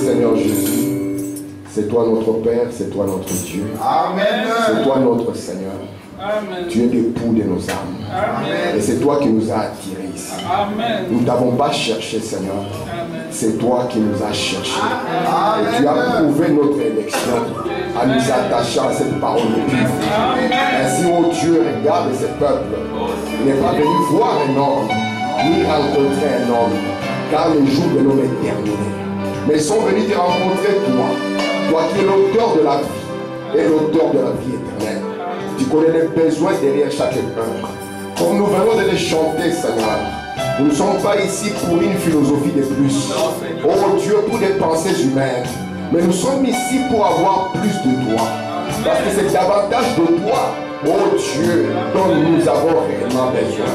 Seigneur Jésus, c'est toi notre Père, c'est toi notre Dieu. Amen. C'est toi notre Seigneur. Amen. Tu es l'époux de nos âmes. Amen. Et c'est toi qui nous as attirés ici. Amen. Nous ne t'avons pas cherché, Seigneur. Amen. C'est toi qui nous as cherchés. Amen. Et tu as prouvé notre élection en nous attachant à cette parole de Dieu. Ainsi, oh Dieu, regarde ce peuple. Il n'est pas venu voir un homme, ni rencontrer un homme, car le jour de l'homme est terminé. Mais ils sont venus te rencontrer, toi qui es l'auteur de la vie et l'auteur de la vie éternelle. Tu connais les besoins derrière chaque œuvre. Comme nous venons de les chanter, Seigneur, nous ne sommes pas ici pour une philosophie de plus. Oh Dieu, pour des pensées humaines. Mais nous sommes ici pour avoir plus de toi. Parce que c'est davantage de toi, oh Dieu, dont nous avons réellement besoin.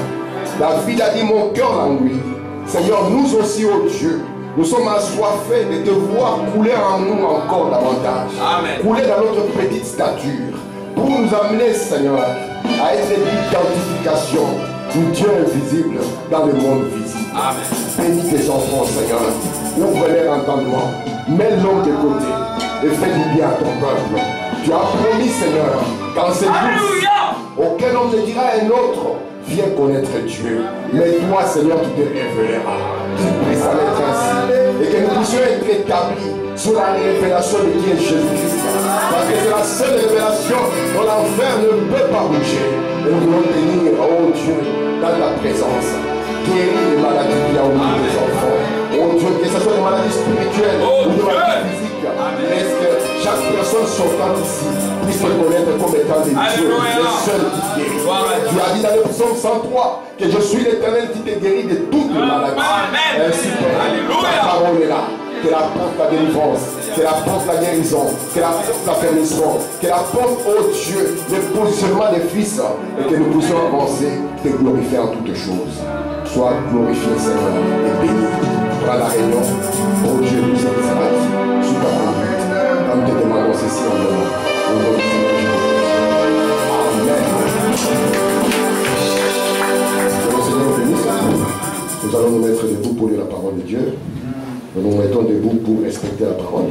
David a dit, mon cœur l'ennuie. Seigneur, nous aussi, oh Dieu, nous sommes assoiffés de te voir couler en nous encore davantage. Amen. Couler dans notre petite stature. Pour nous amener, Seigneur, à être l'identification du Dieu invisible dans le monde visible. Amen. Bénis tes enfants, Seigneur. Ouvre leur entendement. Mets-les de côté et fais du bien à ton peuple. Tu as promis, Seigneur, qu'en ces jours, aucun homme ne dira à un autre, viens connaître Dieu. Mais toi, Seigneur, tu te révéleras. Tu puisses en être ainsi. Et que nous puissions être établis sur la révélation de qui est Jésus-Christ. Parce que c'est la seule révélation dont l'enfer ne peut pas bouger. Et nous voulons tenir, oh Dieu, dans ta présence. Guéris les maladies qu'il y a au milieu des enfants. Oh Dieu, que ce soit des maladies spirituelles ou des maladies physiques. Est-ce que chaque personne sortante ici puisse te connaître comme étant des dieux, le seul qui guérit. Tu as dit dans le psaume 103 que je suis l'Éternel qui te guérit de toutes les maladies. Ainsi, Père, ta parole est là. Qu'elle apporte la délivrance, qu'elle apporte la guérison, qu'elle apporte l'affermissement, qu'elle apporte, oh Dieu, le positionnement des fils et que nous puissions avancer, te glorifier en toutes choses. Sois glorifié, Seigneur, et béni. Prends la réunion, oh Dieu, nous sommes salués sous ta conduite. Comme te demandons ceci en nom. Au nom du Seigneur Jésus. Amen. Que le Seigneur bénisse. Nous allons nous mettre debout pour lire la parole de Dieu. Nous nous mettons debout pour respecter la parole.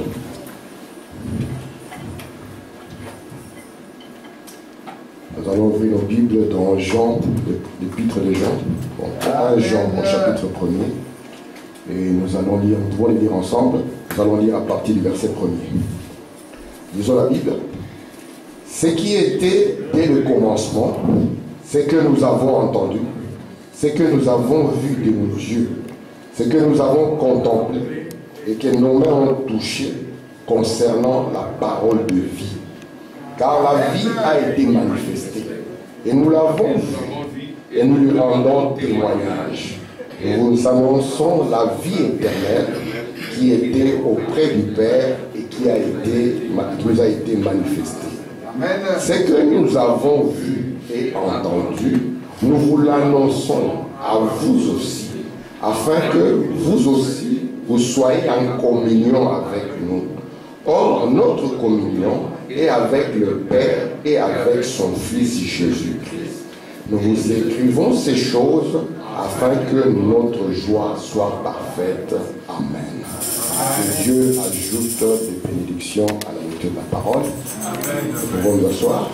Nous allons ouvrir nos Bibles dans Jean, l'épître de Jean. Bon, 1 Jean, au chapitre 1er. Et nous allons lire, nous devons les lire ensemble. Nous allons lire à partir du verset 1er. Lisons la Bible. Ce qui était dès le commencement, ce que nous avons entendu, ce que nous avons vu de nos yeux, ce que nous avons contemplé et que nos mains ont touché concernant la parole de vie. Car la vie a été manifestée et nous l'avons vue et nous lui rendons témoignage. Et nous annonçons la vie éternelle qui était auprès du Père et qui nous a été manifestée. Ce que nous avons vu et entendu, nous vous l'annonçons à vous aussi, afin que vous aussi, vous soyez en communion avec nous. Or, notre communion est avec le Père et avec son Fils Jésus-Christ. Nous vous écrivons ces choses afin que notre joie soit parfaite. Amen. Que Dieu ajoute des bénédictions à la lecture de la parole. Nous pouvons nous asseoir.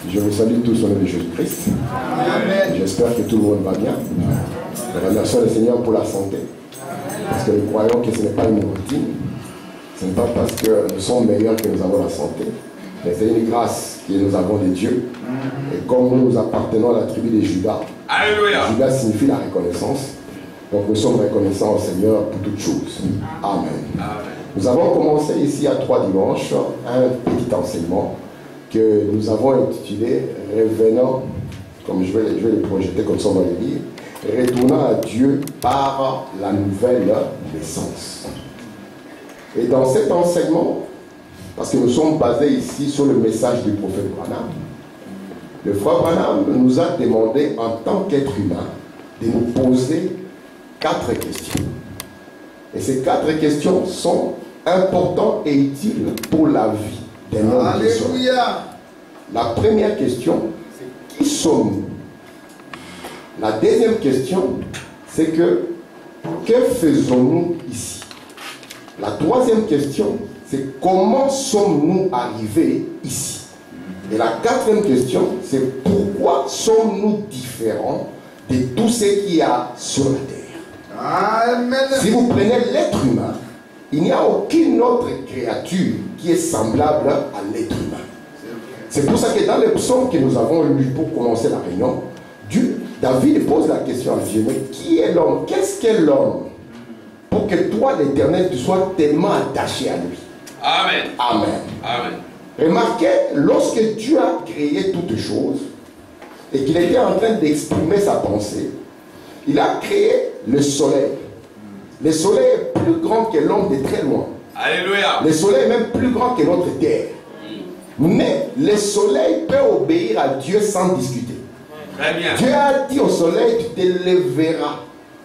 Je vous salue tous au nom de Jésus-Christ. J'espère que tout le monde va bien. Nous remercions le Seigneur pour la santé. Parce que nous croyons que ce n'est pas une routine. Ce n'est pas parce que nous sommes meilleurs que nous avons la santé. Mais c'est une grâce que nous avons de Dieu. Et comme nous appartenons à la tribu de Judas, Judas signifie la reconnaissance. Donc nous sommes reconnaissants au Seigneur pour toutes choses. Amen. Nous avons commencé ici à 3 dimanches un petit enseignement que nous avons intitulé Revenant, comme je vais le projeter comme ça on va le lire, Retournant à Dieu par la nouvelle naissance. Et dans cet enseignement, parce que nous sommes basés ici sur le message du prophète Branham, le frère Branham nous a demandé en tant qu'être humain de nous poser 4 questions. Et ces 4 questions sont importantes et utiles pour la vie d'un homme. Alléluia. La première question, c'est qui sommes-nous? La deuxième question, c'est que faisons-nous ici? La troisième question, c'est comment sommes-nous arrivés ici? Et la quatrième question, c'est pourquoi sommes-nous différents de tout ce qu'il y a sur la terre? Amen. Si vous prenez l'être humain, il n'y a aucune autre créature qui est semblable à l'être humain. C'est pour ça que dans les psaumes que nous avons lus pour commencer la réunion, David pose la question à Dieu, mais qui est l'homme? Qu'est-ce qu'est l'homme? Pour que toi, l'Éternel, tu sois tellement attaché à lui. Amen. Amen. Amen. Remarquez, lorsque Dieu a créé toutes choses et qu'il était en train d'exprimer sa pensée, il a créé le soleil. Le soleil est plus grand que l'homme de très loin. Alléluia. Le soleil est même plus grand que notre terre. Mais le soleil peut obéir à Dieu sans discuter. Très bien. Dieu a dit au soleil, tu te lèveras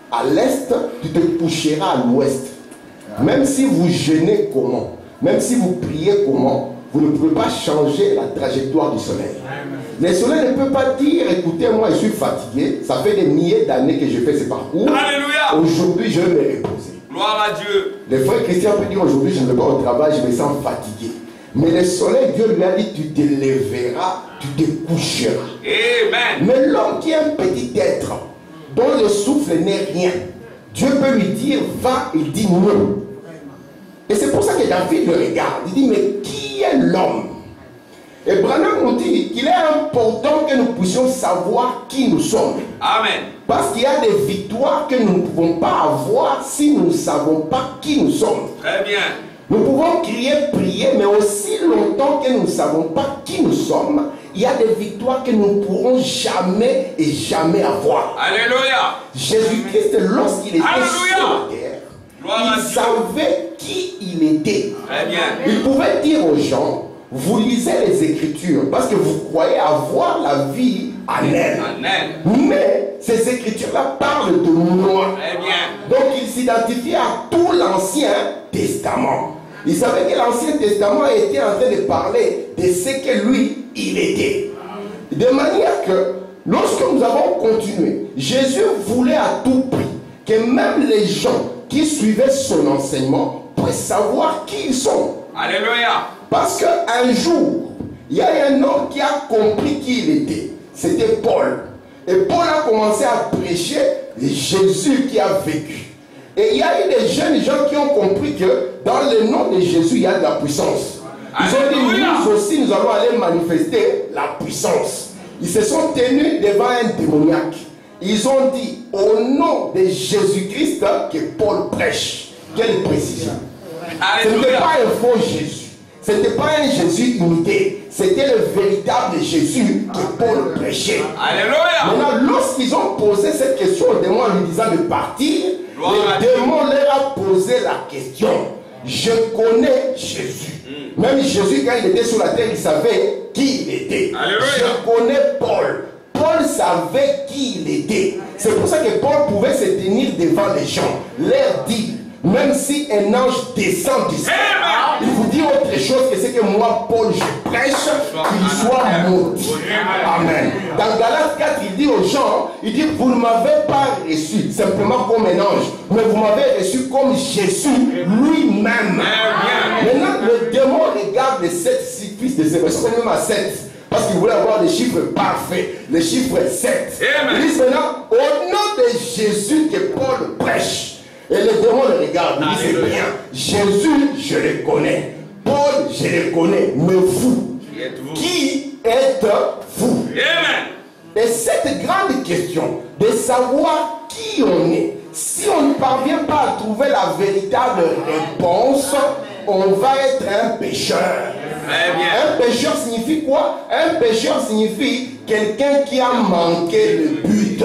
à l'est, tu te coucheras à l'ouest. Même si vous jeûnez comment, même si vous priez comment, vous ne pouvez pas changer la trajectoire du soleil. Le soleil ne peut pas dire, écoutez, moi je suis fatigué, ça fait des milliers d'années que je fais ce parcours. Alléluia. Aujourd'hui je vais me reposer. Gloire à Dieu. Les frères chrétiens peuvent dire, aujourd'hui je ne vais pas au travail, je me sens fatigué. Mais le soleil, Dieu lui a dit, tu te lèveras, tu te coucheras. Amen. Mais l'homme qui est un petit être, dont le souffle n'est rien, Dieu peut lui dire, va, il dit non. Et c'est pour ça que David le regarde. Il dit, mais qui est l'homme? Et Branham nous dit qu'il est important que nous puissions savoir qui nous sommes. Amen. Parce qu'il y a des victoires que nous ne pouvons pas avoir si nous ne savons pas qui nous sommes. Très bien. Nous pouvons crier, prier, mais aussi longtemps que nous ne savons pas qui nous sommes, il y a des victoires que nous ne pourrons jamais et jamais avoir. Alléluia. Jésus-Christ, lorsqu'il était Alléluia. sur la terre, Gloire à il Dieu. savait qui il était. Très bien. Il pouvait dire aux gens, vous lisez les Écritures parce que vous croyez avoir la vie en elle. Amen. Mais ces Écritures-là parlent de moi. Très bien. Donc il s'identifie à tout l'Ancien Testament. Il savait que l'Ancien Testament était en train de parler de ce que lui, il était. De manière que, lorsque nous avons continué, Jésus voulait à tout prix que même les gens qui suivaient son enseignement puissent savoir qui ils sont. Alléluia. Parce qu'un jour, il y a un homme qui a compris qui il était. C'était Paul. Et Paul a commencé à prêcher Jésus qui a vécu. Et il y a eu des jeunes gens qui ont compris que dans le nom de Jésus, il y a de la puissance. Ils ont dit, nous aussi, nous allons aller manifester la puissance. Ils se sont tenus devant un démoniaque. Ils ont dit, au nom de Jésus-Christ, que Paul prêche. Quelle précision. Ce n'était pas un faux Jésus. Ce n'était pas un Jésus imité. C'était le véritable Jésus que Paul prêchait. Alléluia. Maintenant, lorsqu'ils ont posé cette question au démon en lui disant de partir, le démon leur a posé la question. Je connais Jésus. Même Jésus, quand il était sur la terre, il savait qui il était. Alléluia. Je connais Paul. Paul savait qui il était. C'est pour ça que Paul pouvait se tenir devant les gens, leur dire, même si un ange descend du ciel, il vous dit autre chose que c'est que moi, Paul, je prêche, qu'il soit maudit. Amen. Dans Galates 4, il dit aux gens, il dit, vous ne m'avez pas reçu simplement comme un ange, mais vous m'avez reçu comme Jésus lui-même. Maintenant, le démon regarde les 7 fils de Zébédée, même à 7. Parce qu'il voulait avoir les chiffres parfaits, le chiffre 7. Il dit maintenant, au nom de Jésus que Paul prêche. Et le démon le regarde, il dit c'est bien. Jésus, je le connais. Paul, je le connais. Mais vous, qui êtes-vous? Et cette grande question de savoir qui on est, si on ne parvient pas à trouver la véritable réponse, on va être un pécheur. Un pécheur signifie quoi? Un pécheur signifie quelqu'un qui a manqué le but.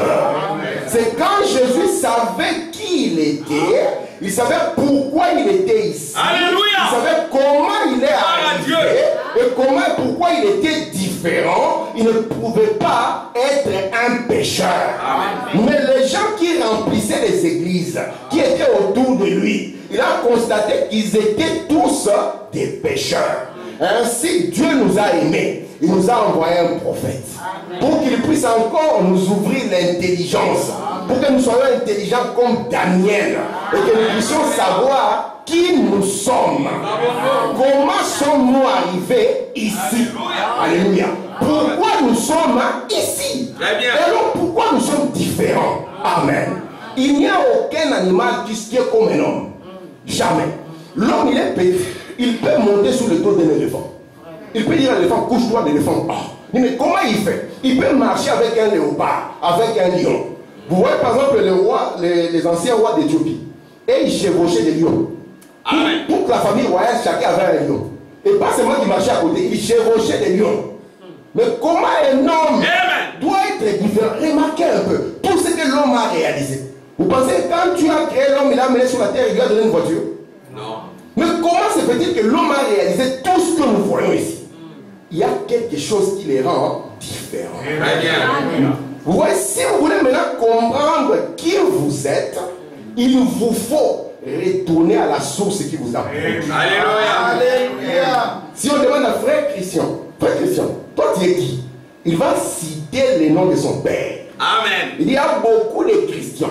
C'est quand Jésus savait qui il était, il savait pourquoi il était ici. Alléluia. Il savait comment il est arrivé et comment, pourquoi il était différent. Il ne pouvait pas être un pécheur. Amen. Mais les gens qui remplissaient les églises, qui étaient autour de lui, il a constaté qu'ils étaient tous des pécheurs. Ainsi, Dieu nous a aimés. Il nous a envoyé un prophète pour qu'il puisse encore nous ouvrir l'intelligence pour que nous soyons intelligents comme Daniel et que nous puissions savoir qui nous sommes. Comment sommes-nous arrivés ici? Alléluia. Pourquoi nous sommes ici? Et alors pourquoi nous sommes différents? Amen. Il n'y a aucun animal qui est comme un homme. Jamais. L'homme, il est petit. Il peut monter sur le dos d'un éléphant. Il peut dire à l'éléphant, couche-toi, l'éléphant. Mais comment il fait? Il peut marcher avec un léopard, avec un lion. Vous voyez par exemple les anciens rois d'Éthiopie. Et ils chevauchaient des lions. Pour que la famille royale, chacun avait un lion. Et pas seulement qu'ils marchaient à côté, ils chevauchaient des lions. Mais comment un homme doit être différent? Remarquez un peu tout ce que l'homme a réalisé. Vous pensez que quand tu as créé l'homme, il a amené sur la terre et il lui a donné une voiture? Non. Mais comment se fait-il que l'homme a réalisé tout ce que nous voyons ici? Il y a quelque chose qui les rend différents. Vous voyez, si vous voulez maintenant comprendre qui vous êtes, il vous faut retourner à la source qui vous a produit. Alléluia. Si on demande à frère Christian, toi tu es qui? Il va citer les noms de son père. Amen. Il y a beaucoup de chrétiens.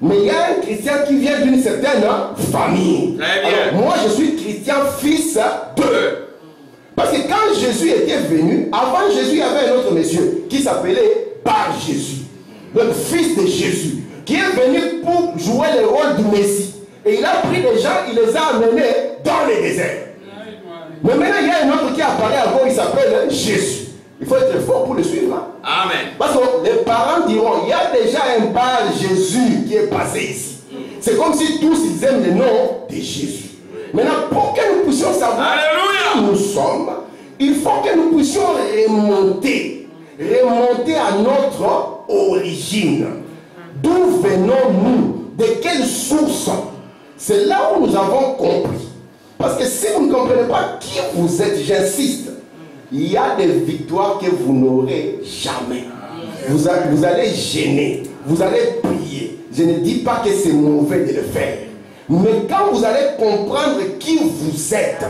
Mais il y a un chrétien qui vient d'une certaine famille. Alors, moi je suis chrétien fils de. Parce que quand Jésus était venu, avant Jésus, il y avait un autre monsieur qui s'appelait Bar Jésus, le fils de Jésus, qui est venu pour jouer le rôle du Messie. Et il a pris des gens, il les a amenés dans le désert. Mais maintenant, il y a un autre qui apparaît avant, il s'appelle Jésus. Il faut être fort pour le suivre. Hein? Amen. Parce que les parents diront, il y a déjà un Bar Jésus qui est passé ici. C'est comme si tous ils aiment le nom de Jésus. Maintenant, pour que nous puissions savoir qui nous sommes, il faut que nous puissions remonter à notre origine. D'où venons-nous? De quelle source? C'est là où nous avons compris. Parce que si vous ne comprenez pas qui vous êtes, j'insiste, il y a des victoires que vous n'aurez jamais. Vous allez gêner, vous allez prier. Je ne dis pas que c'est mauvais de le faire. Mais quand vous allez comprendre qui vous êtes,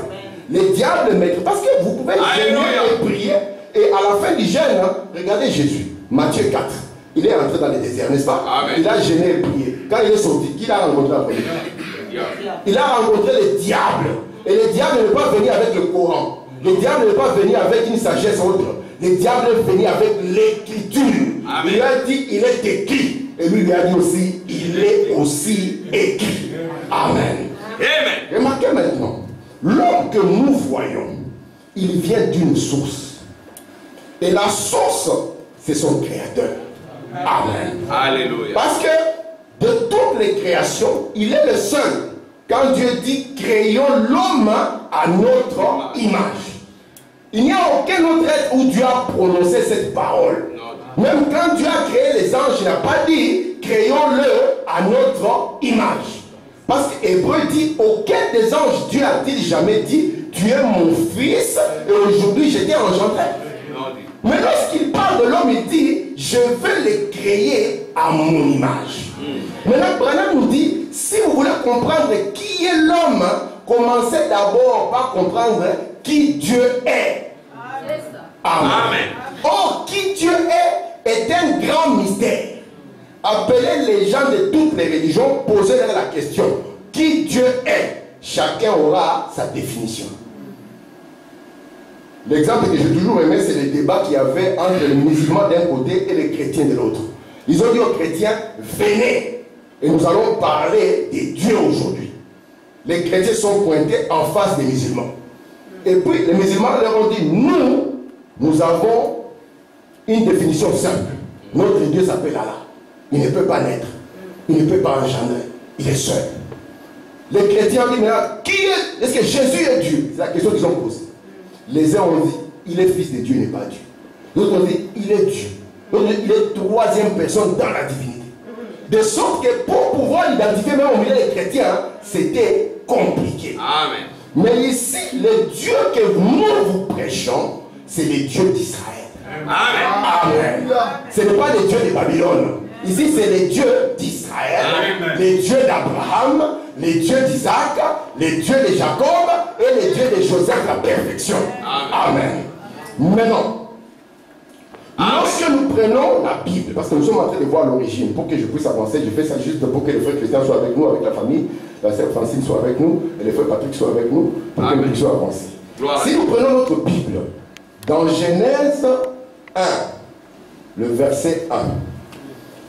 le diable mettra. Parce que vous pouvez gêner et prier. Et à la fin du jeûne, regardez Jésus, Matthieu 4. Il est entré dans le désert, n'est-ce pas? Amen. Il a gêné et prié. Quand il est sorti, qui l'a rencontré après? Il a rencontré le diable. Et le diable ne peut pas venir avec le Coran. Le diable ne peut pas venir avec une sagesse autre. Le diable est venu avec l'écriture. Il lui a dit, il est écrit. Et lui a dit aussi, il est aussi écrit. Amen. Amen. Remarquez maintenant, l'homme que nous voyons, il vient d'une source. Et la source, c'est son créateur. Amen. Alléluia. Parce que de toutes les créations, il est le seul. Quand Dieu dit, créons l'homme à notre image. Il n'y a aucun autre être où Dieu a prononcé cette parole. Même quand Dieu a créé les anges, il n'a pas dit, créons-le à notre image. Parce qu'Hébreu dit, aucun des anges, Dieu a-t-il jamais dit, tu es mon fils et aujourd'hui je t'ai engendré. Mais lorsqu'il parle de l'homme, il dit, je veux le créer à mon image. Maintenant, Branham nous dit, si vous voulez comprendre qui est l'homme, commencez d'abord par comprendre qui Dieu est. Amen. Or, qui Dieu est un grand mystère. Appelez les gens de toutes les religions, posez-leur la question. Qui Dieu est? Chacun aura sa définition. L'exemple que j'ai toujours aimé, c'est le débat qu'il y avait entre les musulmans d'un côté et les chrétiens de l'autre. Ils ont dit aux chrétiens, venez, et nous allons parler des dieux aujourd'hui. Les chrétiens sont pointés en face des musulmans. Et puis les musulmans leur ont dit, nous avons une définition simple. Notre Dieu s'appelle Allah. Il ne peut pas naître. Il ne peut pas engendrer. Il est seul. Les chrétiens ont dit, mais qui est? Est-ce que Jésus est Dieu? C'est la question qu'ils ont posée. Les uns ont dit, il est fils de Dieu, il n'est pas Dieu. D'autres ont dit, il est Dieu. D'autres ont dit, il est troisième personne dans la divinité. De sorte que pour pouvoir l'identifier, même au milieu des chrétiens, c'était compliqué. Amen. Mais ici, le Dieu que nous vous prêchons, c'est le Dieu d'Israël. Amen. Amen. Ce n'est pas le Dieu de Babylone. Ici, c'est le Dieu d'Israël, le Dieu d'Abraham, le Dieu d'Isaac, le Dieu de Jacob et le Dieu de Joseph, la perfection. Amen. Maintenant, lorsque nous nous prenons la Bible, parce que nous sommes en train de voir l'origine, pour que je puisse avancer, je fais ça juste pour que le frère Christian soit avec nous, avec la famille, la sœur Francine soit avec nous, et le frère Patrick soit avec nous, pour que nous puissions avancer. Si nous prenons notre Bible, dans Genèse 1, le verset 1,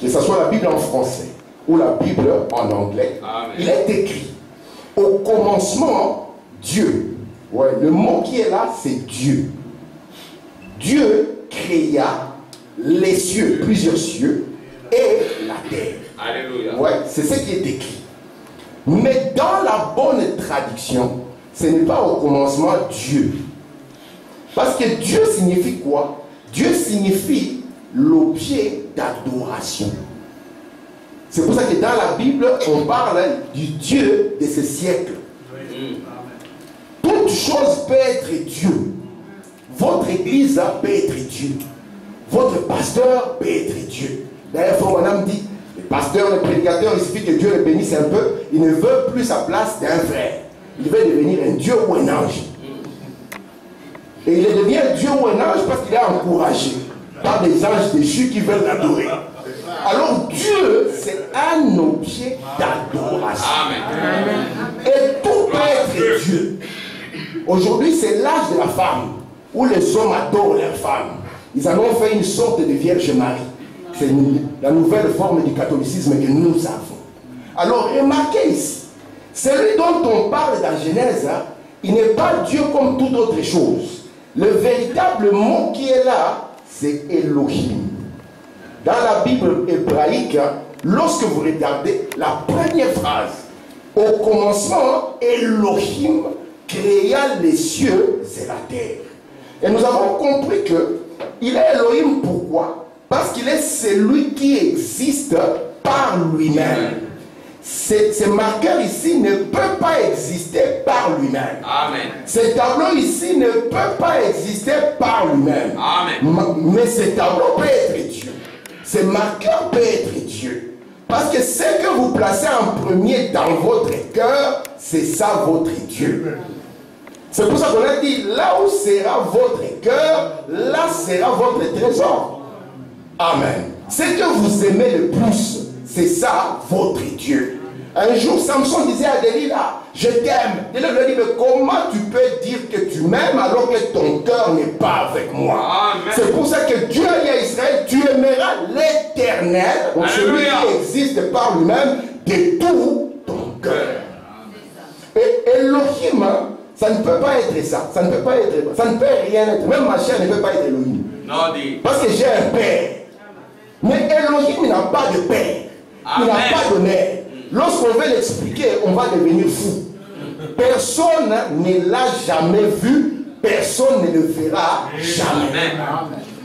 que ce soit la Bible en français ou la Bible en anglais, il est écrit, au commencement, Dieu. Ouais, le mot qui est là, c'est Dieu. Dieu créa les cieux, plusieurs cieux, et la terre. Alléluia. Ouais, c'est ce qui est écrit. Mais dans la bonne traduction, ce n'est pas au commencement Dieu. Parce que Dieu signifie quoi? Dieu signifie l'objet d'adoration. C'est pour ça que dans la Bible, on parle du Dieu de ce siècle. Toute chose peut être Dieu. Votre église peut être Dieu. Votre pasteur peut être Dieu. D'ailleurs, frère Madame dit, le pasteur, le prédicateur, il suffit que Dieu le bénisse un peu, il ne veut plus sa place d'un frère. Il veut devenir un Dieu ou un ange. Et il devient Dieu ou un ange parce qu'il est encouragé par des anges déchus qui veulent l'adorer. Alors Dieu, c'est un objet d'adoration. Et tout peut être Dieu. Aujourd'hui, c'est l'âge de la femme, où les hommes adorent leurs femmes. Ils en ont fait une sorte de Vierge Marie. C'est la nouvelle forme du catholicisme que nous avons. Alors, remarquez ici, celui dont on parle dans Genèse, il n'est pas Dieu comme toute autre chose. Le véritable mot qui est là, c'est Elohim. Dans la Bible hébraïque, lorsque vous regardez la première phrase, au commencement, Elohim créa les cieux et la terre. Et nous avons compris qu'il est Elohim, pourquoi? Parce qu'il est celui qui existe par lui-même. Ce marqueur ici ne peut pas exister par lui-même. Ce tableau ici ne peut pas exister par lui-même. Mais ce tableau peut être Dieu. Ce marqueur peut être Dieu. Parce que ce que vous placez en premier dans votre cœur, c'est ça votre Dieu. C'est pour ça qu'on a dit, là où sera votre cœur, là sera votre trésor. Amen. Ce que vous aimez le plus, c'est ça votre Dieu. Un jour, Samson disait à Delilah, je t'aime. Delilah lui a dit, mais comment tu peux dire que tu m'aimes alors que ton cœur n'est pas avec moi? C'est pour ça que Dieu a dit à Israël, tu aimeras l'Éternel, celui qui existe par lui-même, de tout ton cœur. Et Elohim, ça ne peut pas être ça. Ça ne peut pas être. Ça ne peut rien être. Même ma chair ne peut pas être Elohim. Parce que j'ai un père. Mais Elohim n'a pas de père. Il n'a pas de mère. Lorsqu'on veut l'expliquer, on va devenir fou. Personne ne l'a jamais vu. Personne ne le verra jamais.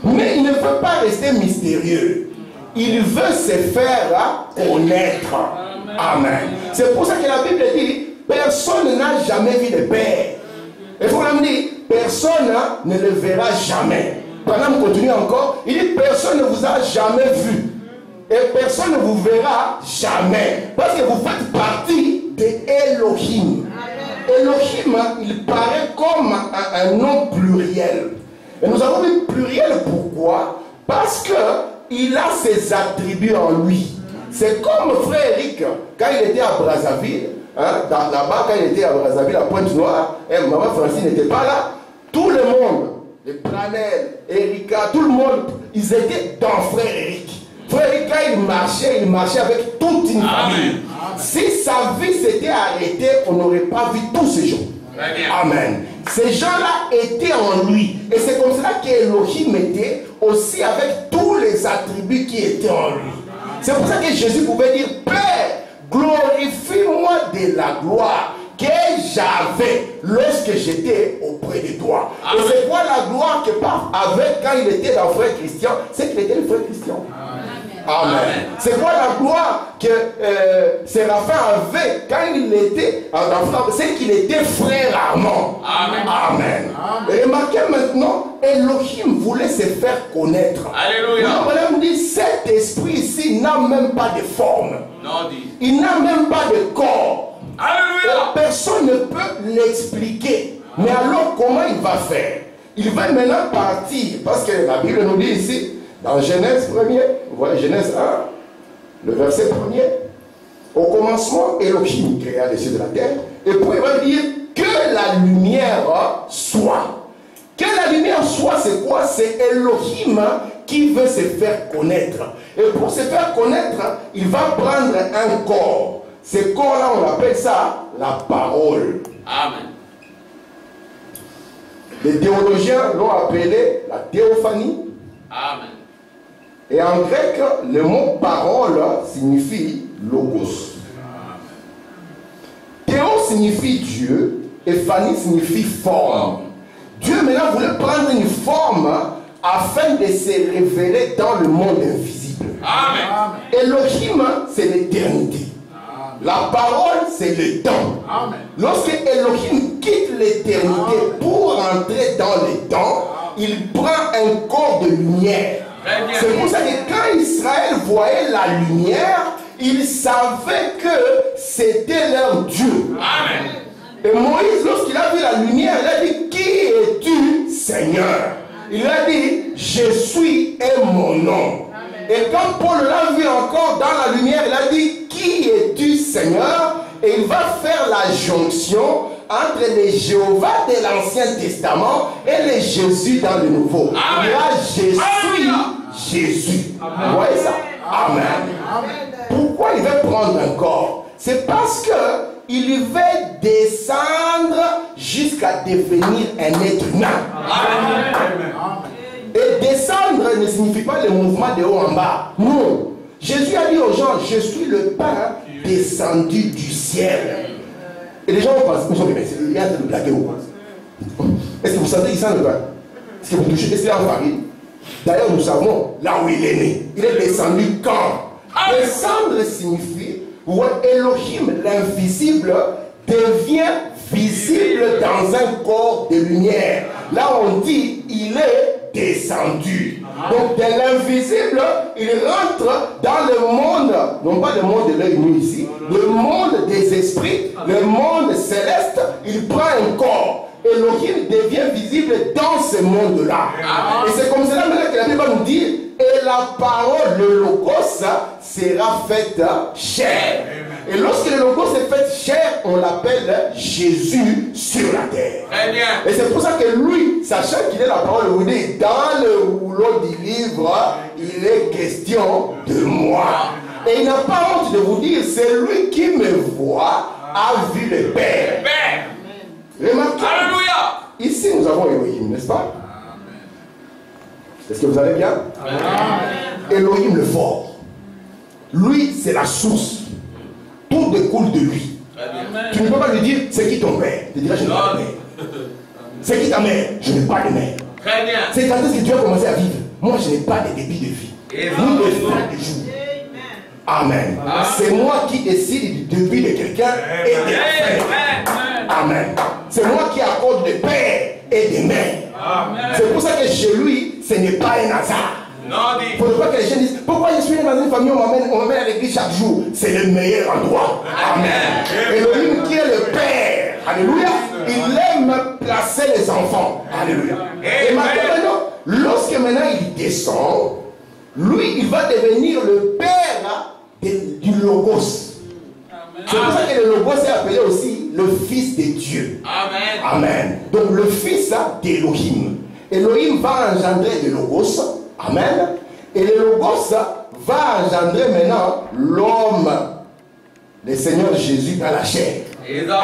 Mais il ne veut pas rester mystérieux. Il veut se faire connaître. Amen. C'est pour ça que la Bible dit, personne n'a jamais vu le Père. Et vous me dire, personne ne le verra jamais. Pendant continue encore, il dit, personne ne vous a jamais vu. Et personne ne vous verra jamais. Parce que vous faites partie de Elohim. Elohim, il paraît comme un nom pluriel. Et nous avons dit pluriel, pourquoi? Parce qu'il a ses attributs en lui. C'est comme frère Eric, quand il était à Brazzaville, là-bas, quand il était à Brazzaville, à Pointe-Noire, et maman Francine n'était pas là, tout le monde, les Branel, Erika, tout le monde, ils étaient dans frère Eric. Frère Eric, quand il marchait avec toute une famille. Si sa vie s'était arrêtée, on n'aurait pas vu tous ces gens. Amen. Ces gens-là étaient en lui. Et c'est comme cela qu'Elohim était aussi avec tous les attributs qui étaient en lui. C'est pour ça que Jésus pouvait dire, Père, glorifie-moi de la gloire que j'avais lorsque j'étais auprès de toi. Et c'est quoi la gloire que Paul avait quand il était dans le frère Christian? C'est qu'il était le frère Christian. Amen. C'est quoi la gloire que Séraphin avait quand il était dans frère? C'est qu'il était frère Armand. Amen. Et remarquez maintenant, Elohim voulait se faire connaître. Alléluia. On dit, cet esprit ici n'a même pas de forme. Il n'a même pas de corps. Alléluia. Personne ne peut l'expliquer. Mais alors comment il va faire? Il va maintenant partir, parce que la Bible nous dit ici, Dans Genèse 1er, vous voyez Genèse 1, le verset 1er. Au commencement, Elohim créa les cieux de la terre. Et puis il va dire que la lumière soit. Que la lumière soit, c'est quoi? C'est Elohim qui veut se faire connaître. Et pour se faire connaître, il va prendre un corps. Ce corps-là, on appelle ça la parole. Amen. Les théologiens l'ont appelé la théophanie. Amen. Et en grec, le mot parole signifie logos. Théo signifie Dieu et phanie signifie forme. Dieu maintenant voulait prendre une forme afin de se révéler dans le monde invisible. Amen. Elohim, c'est l'éternité. La parole, c'est le temps. Lorsque Elohim quitte l'éternité pour entrer dans le temps, il prend un corps de lumière. C'est pour ça que quand Israël voyait la lumière, il savait que c'était leur Dieu. Amen. Et Moïse, lorsqu'il a vu la lumière, il a dit, qui es-tu, Seigneur? Il a dit, je suis et mon nom. Et quand Paul l'a vu encore dans la lumière, il a dit, qui es-tu, Seigneur? Et il va faire la jonction entre les Jéhovah de l'Ancien Testament et les Jésus dans le Nouveau. Il a je suis Jésus. Vous voyez ça? Amen. Pourquoi il veut prendre un corps? C'est parce que il veut descendre jusqu'à devenir un être humain. Et descendre ne signifie pas le mouvement de haut en bas. Non. Jésus a dit aux gens, je suis le pain descendu du ciel. Et les gens pensent, il est en train de blaguer ou quoi? Est-ce que vous sentez qu'il sent le pain? Est-ce que vous touchez? Est-ce qu'il est en farine? D'ailleurs, nous savons là où il est né. Il est descendu quand? Descendre signifie, Elohim, l'invisible, devient visible dans un corps de lumière. Là, on dit, il est descendu. Donc, de l'invisible, il rentre dans le monde, non pas le monde de l'œil nu ici, le monde des esprits, le monde céleste, il prend un corps. Elohim devient visible dans ce monde-là. Et c'est comme cela maintenant que la Bible va nous dire, et la parole, le logos, sera faite chair. Et lorsque le logos est fait chair, on l'appelle Jésus sur la terre. Très bien. Et c'est pour ça que lui, sachant qu'il est la parole, vous dit, dans le rouleau du livre, il est question de moi. Et il n'a pas honte de vous dire, c'est lui qui me voit, a vu le Père. Remarquez, Alléluia. ici nous avons Elohim, n'est-ce pas? Est-ce que vous allez bien? Amen. Elohim le fort. Lui, c'est la source. Tout découle de lui. Tu ne peux pas lui dire, c'est qui ton père? Tu diras, je n'ai pas de père. C'est qui ta mère? Je n'ai pas de mère. Très bien. C'est quand est-ce que tu as commencé à vivre? Moi, je n'ai pas de débit de vie. Nous ne faisons des jours. Amen. C'est moi qui décide du début de quelqu'un et de la fin. Amen. C'est moi qui accorde des pères et des mères. C'est pour ça que chez lui, ce n'est pas un hasard. Il ne faut pas que les gens disent, pourquoi je suis dans une famille, on m'amène à l'église chaque jour. C'est le meilleur endroit. Amen. Elohim qui est le Père. Alléluia. Il aime placer les enfants. Alléluia. Et maintenant, lorsque maintenant il descend, lui, il va devenir le Père du Logos. C'est pour ça que le Logos est appelé aussi le Fils de Dieu. Amen. Amen. Donc le Fils d'Elohim. Elohim va engendrer le Logos. Amen. Et le Logos va engendrer maintenant l'homme, le Seigneur Jésus dans la chair.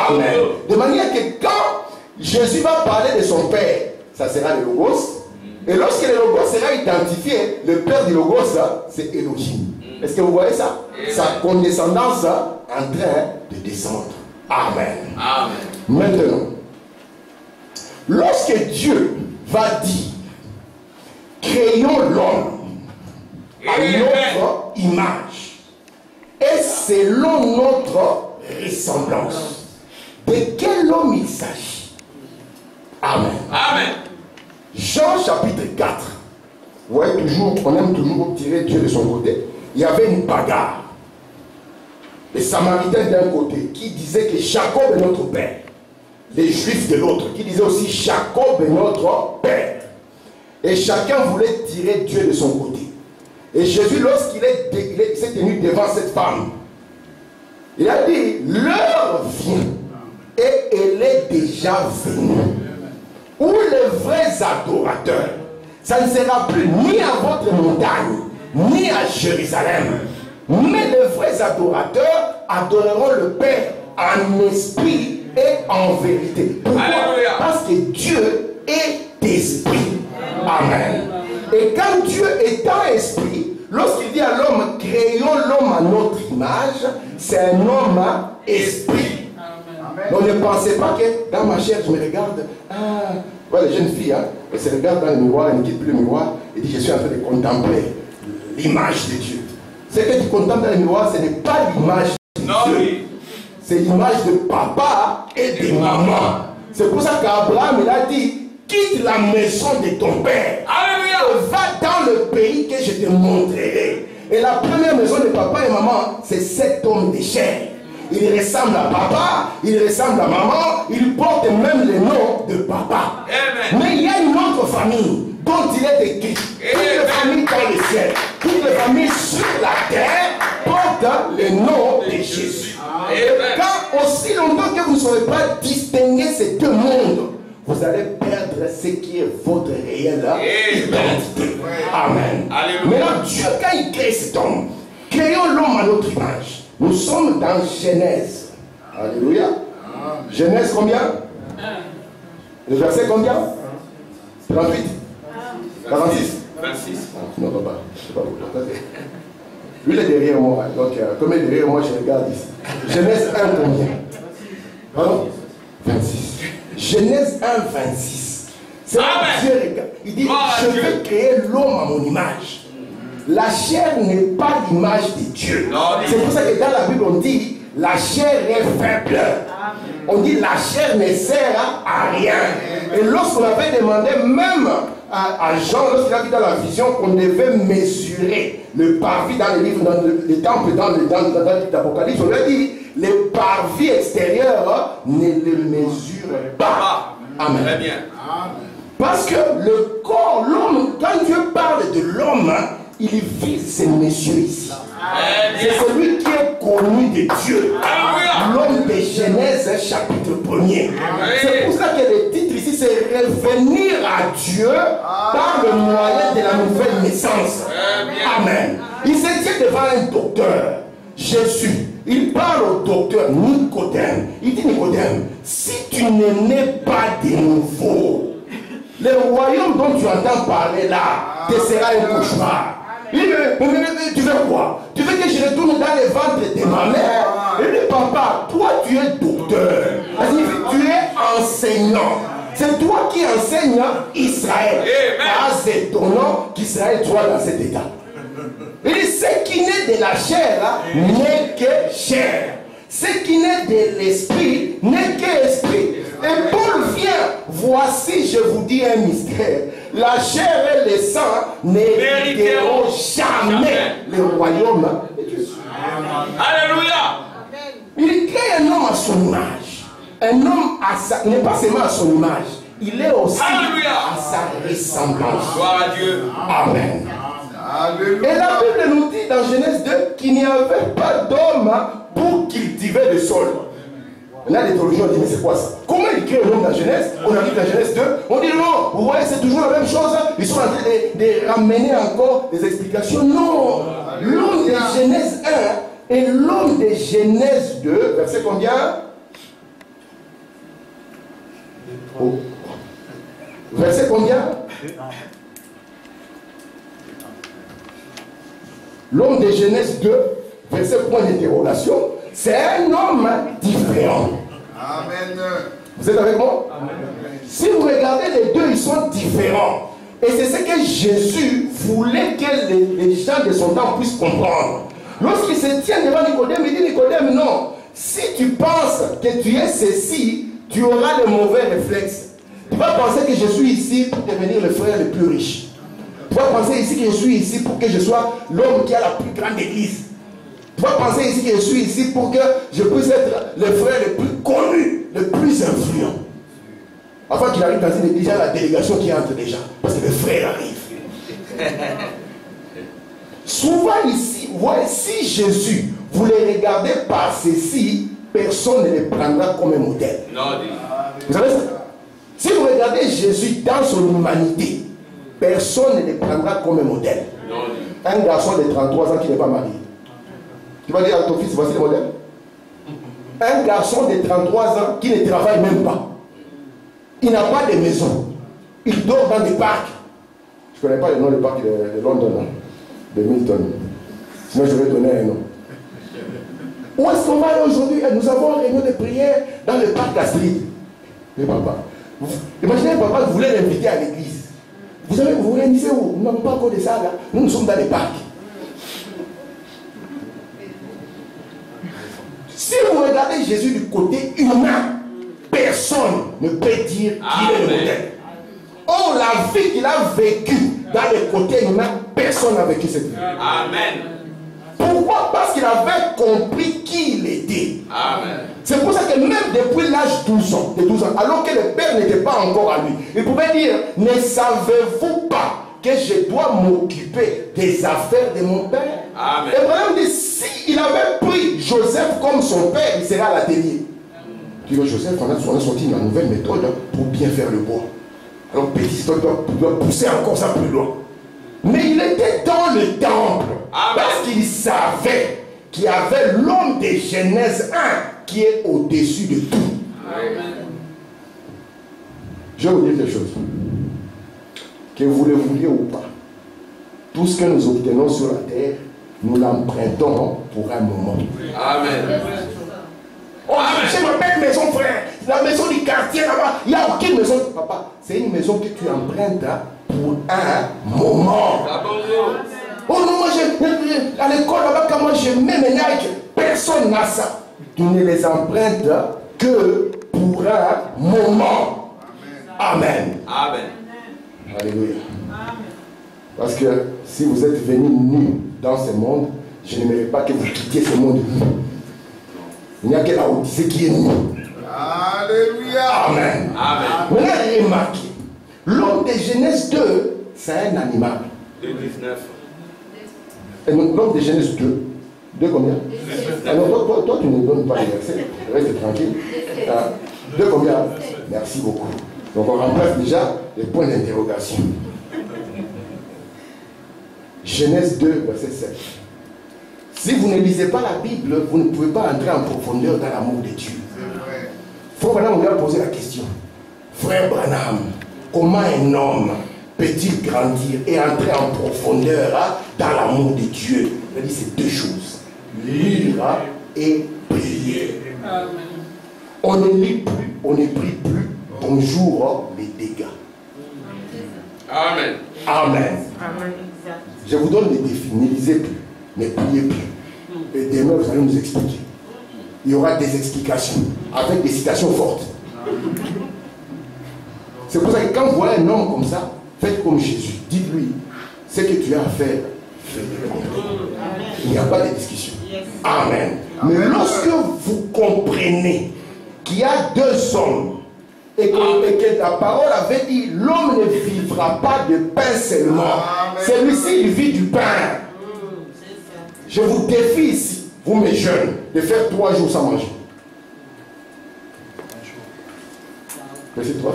Amen. De manière que quand Jésus va parler de son Père, ça sera le Logos. Et lorsque le Logos sera identifié, le Père du Logos, c'est Elohim. Est-ce que vous voyez ça? Sa condescendance en train de descendre. Amen. Amen. Maintenant, lorsque Dieu va dire, créons l'homme à notre image et selon notre ressemblance. De quel homme il s'agit? Amen. Amen. Jean chapitre 4. Vous voyez toujours, on aime toujours tirer Dieu de son côté. Il y avait une bagarre. Les Samaritains d'un côté qui disaient que Jacob est notre père. Les Juifs de l'autre qui disaient aussi Jacob est notre père. Et chacun voulait tirer Dieu de son côté. Et Jésus, lorsqu'il s'est tenu devant cette femme, il a dit, l'heure vient et elle est déjà venue, où les vrais adorateurs, ça ne sera plus ni à votre montagne, ni à Jérusalem, mais les vrais adorateurs adoreront le Père en esprit et en vérité. Pourquoi? Alléluia. Parce que Dieu est esprit. Amen. Et quand Dieu est un esprit, lorsqu'il dit à l'homme, créons l'homme à notre image, c'est un homme à esprit. Amen. Donc ne pensez pas que dans ma chair, je me regarde. Ouais, les jeunes filles, elles se regardent dans le miroir, elles ne quittent plus le miroir et disent, je suis en train de contempler l'image de Dieu. Ce que tu contemples dans le miroir, ce n'est pas l'image de Dieu. C'est l'image de papa et de maman. C'est pour ça qu'Abraham, il a dit, quitte la maison de ton père. Alléluia. Et va dans le pays que je te montrerai. Et la première maison de papa et maman, c'est cet homme de chair. Il ressemble à papa, il ressemble à maman, il porte même le nom de papa. Amen. Mais il y a une autre famille dont il est écrit. Toutes les familles dans le ciel, toutes les familles sur la terre portent le nom de Jésus. Et quand aussi longtemps que vous ne saurez pas distinguer ces deux mondes, vous allez perdre ce qui est votre réelle identité. Amen. Maintenant, Dieu, quand il crée cet homme, créons l'homme à notre image. Nous sommes dans Genèse. Alléluia. Genèse combien? Le verset combien? 38. 46. 26. Non, papa. Je ne sais pas vous. Lui, il est derrière moi. Donc, comme il est derrière moi, je regarde ici. Genèse 1 combien? Pardon? 26. Genèse 1, 26. C'est là que Dieu regarde. Il dit, je vais créer l'homme à mon image. La chair n'est pas l'image de Dieu. C'est pour ça que dans la Bible, on dit, la chair est faible. On dit, la chair ne sert à rien. Et lorsqu'on avait demandé, même à Jean, lorsqu'il a vu dans la vision qu'on devait mesurer le parvis dans le livre, dans le temple, dans le livre d'Apocalypse, on lui a dit, le parvis extérieur ne le mesure pas. Amen. Très bien. Parce que le corps, l'homme, quand Dieu parle de l'homme, il vise ces messieurs ici. C'est celui qui est connu de Dieu. L'homme de Genèse, chapitre 1er. C'est pour ça que le titre ici, c'est revenir à Dieu par le moyen de la nouvelle naissance. Amen. Il se tient devant un docteur, Jésus. Il parle au docteur Nicodème. Il dit, Nicodème, si tu ne nais pas de nouveau, le royaume dont tu entends parler là te sera un cauchemar. Il dit, mais tu veux quoi? Tu veux que je retourne dans le ventre de ma mère? Il dit, papa, toi tu es docteur. Tu es enseignant. C'est toi qui enseignes Israël. Ah, c'est étonnant qu'Israël soit dans cet état. Il dit, ce qui naît de la chair n'est que chair. Ce qui naît de l'esprit n'est qu'esprit. Et Paul vient, voici, je vous dis un mystère. La chair et le sang n'hériteront jamais le royaume de Dieu. Alléluia. Il crée un homme à son image. Un homme n'est pas seulement à son image, il est aussi à sa ressemblance. Gloire à Dieu. Amen. Et la Bible nous dit dans Genèse 2 qu'il n'y avait pas d'homme pour cultiver le sol. Là, les théologiens ont dit, mais c'est quoi ça? Comment il crée l'homme dans Genèse? On arrive dans Genèse 2, on dit non, vous voyez, c'est toujours la même chose. Ils sont en train de ramener encore des explications. Non, l'homme de Genèse 1 et l'homme de Genèse 2, verset combien? Oh. Verset combien? L'homme de Genèse 2, verset point d'interrogation, c'est un homme différent. Amen. Vous êtes avec moi? Amen. Si vous regardez les deux, ils sont différents. Et c'est ce que Jésus voulait que les gens de son temps puissent comprendre. Lorsqu'il se tient devant Nicodème, il dit, Nicodème, non. Si tu penses que tu es ceci, tu auras le mauvais réflexe. Tu vas penser que je suis ici pour devenir le frère le plus riche. Tu vas penser ici que je suis ici pour que je sois l'homme qui a la plus grande église. Tu vas penser ici que je suis ici pour que je puisse être le frère le plus connu, le plus influent. Avant qu'il arrive dans une église, il y a la délégation qui entre déjà. Parce que le frère arrive. Souvent ici, voyez, si Jésus voulait regarder par ceci, personne ne le prendra comme un modèle. Vous savez ça? Si vous regardez Jésus dans son humanité, personne ne le prendra comme un modèle. Un garçon de 33 ans qui n'est pas marié. Tu vas dire à ton fils, voici le modèle. Un garçon de 33 ans qui ne travaille même pas. Il n'a pas de maison. Il dort dans des parcs. Je ne connais pas le nom du parc de London, hein, de Milton. Sinon, je vais donner un nom. Où est-ce qu'on va aller aujourd'hui? Nous avons une réunion de prière dans le parc Astrid. Mais papa, imaginez papa voulait l'inviter à l'église. Vous savez, vous réunissez où? Nous n'avons pas encore de ça là. Nous sommes dans les parcs. Si vous regardez Jésus du côté humain, personne ne peut dire qu'il est le modèle. Or, la vie qu'il a vécue dans le côté humain, personne n'a vécu cette vie. Amen. Pourquoi? Parce qu'il avait compris qui il était. Amen. C'est pour ça que même depuis l'âge de 12 ans, alors que le Père n'était pas encore à lui, il pouvait dire, ne savez-vous pas que je dois m'occuper des affaires de mon Père? Amen. Abraham dit, s'il avait pris Joseph comme son père, il serait à l'atelier. Tu vois, Joseph, on a sorti une nouvelle méthode pour bien faire le bois. Alors, petit histoire doit pousser encore ça plus loin. Mais il était dans le temple. Amen. Parce qu'il savait qu'il y avait l'homme de Genèse 1 qui est au-dessus de tout. Amen. Je vais vous dire quelque chose. Que vous le vouliez ou pas, tout ce que nous obtenons sur la terre, nous l'empruntons pour un moment. Amen. Oh, j'ai ma belle maison, frère. La maison du quartier là-bas. Il n'y a aucune maison. Papa, c'est une maison que tu empruntes pour un moment. Oh non, moi, à l'école là-bas, quand moi je mets mes Nike, personne n'a ça. Tu ne les empruntes que pour un moment. Amen. Amen. Alléluia. Parce que si vous êtes venus nus dans ce monde, je n'aimerais pas que vous quittiez ce monde nu. Il n'y a que la Odyssée qui est nue. Alléluia. Amen. Amen. Maintenant, remarquez, l'homme de Genèse 2, c'est un animal. 2,19. Et l'homme de Genèse 2, 2 combien? Alors toi, tu ne donnes pas les versets. Reste tranquille. 2 combien? Merci beaucoup. Donc on remplace déjà les points d'interrogation. Genèse 2, verset 7. Si vous ne lisez pas la Bible, vous ne pouvez pas entrer en profondeur dans l'amour de Dieu. Frère Branham, on lui a posé la question. Frère Branham, comment un homme peut-il grandir et entrer en profondeur dans l'amour de Dieu? Il a dit c'est 2 choses. Lire et prier. On ne lit plus, on ne prie plus. Bonjour les dégâts. Amen. Amen. Amen. Je vous donne les défis. Ne lisez plus, ne priez plus. Et demain, vous allez nous expliquer. Il y aura des explications avec des citations fortes. C'est pour ça que quand vous voyez un homme comme ça, faites comme Jésus. Dites-lui, ce que tu as à faire, fais-le. Il n'y a pas de discussion. Amen. Mais lorsque vous comprenez qu'il y a 2 hommes, et que la parole avait dit, l'homme ne vivra pas de pain seulement. Celui-ci, il vit du pain. Je vous défie ici, vous mes jeunes, de faire 3 jours sans manger. C'est 3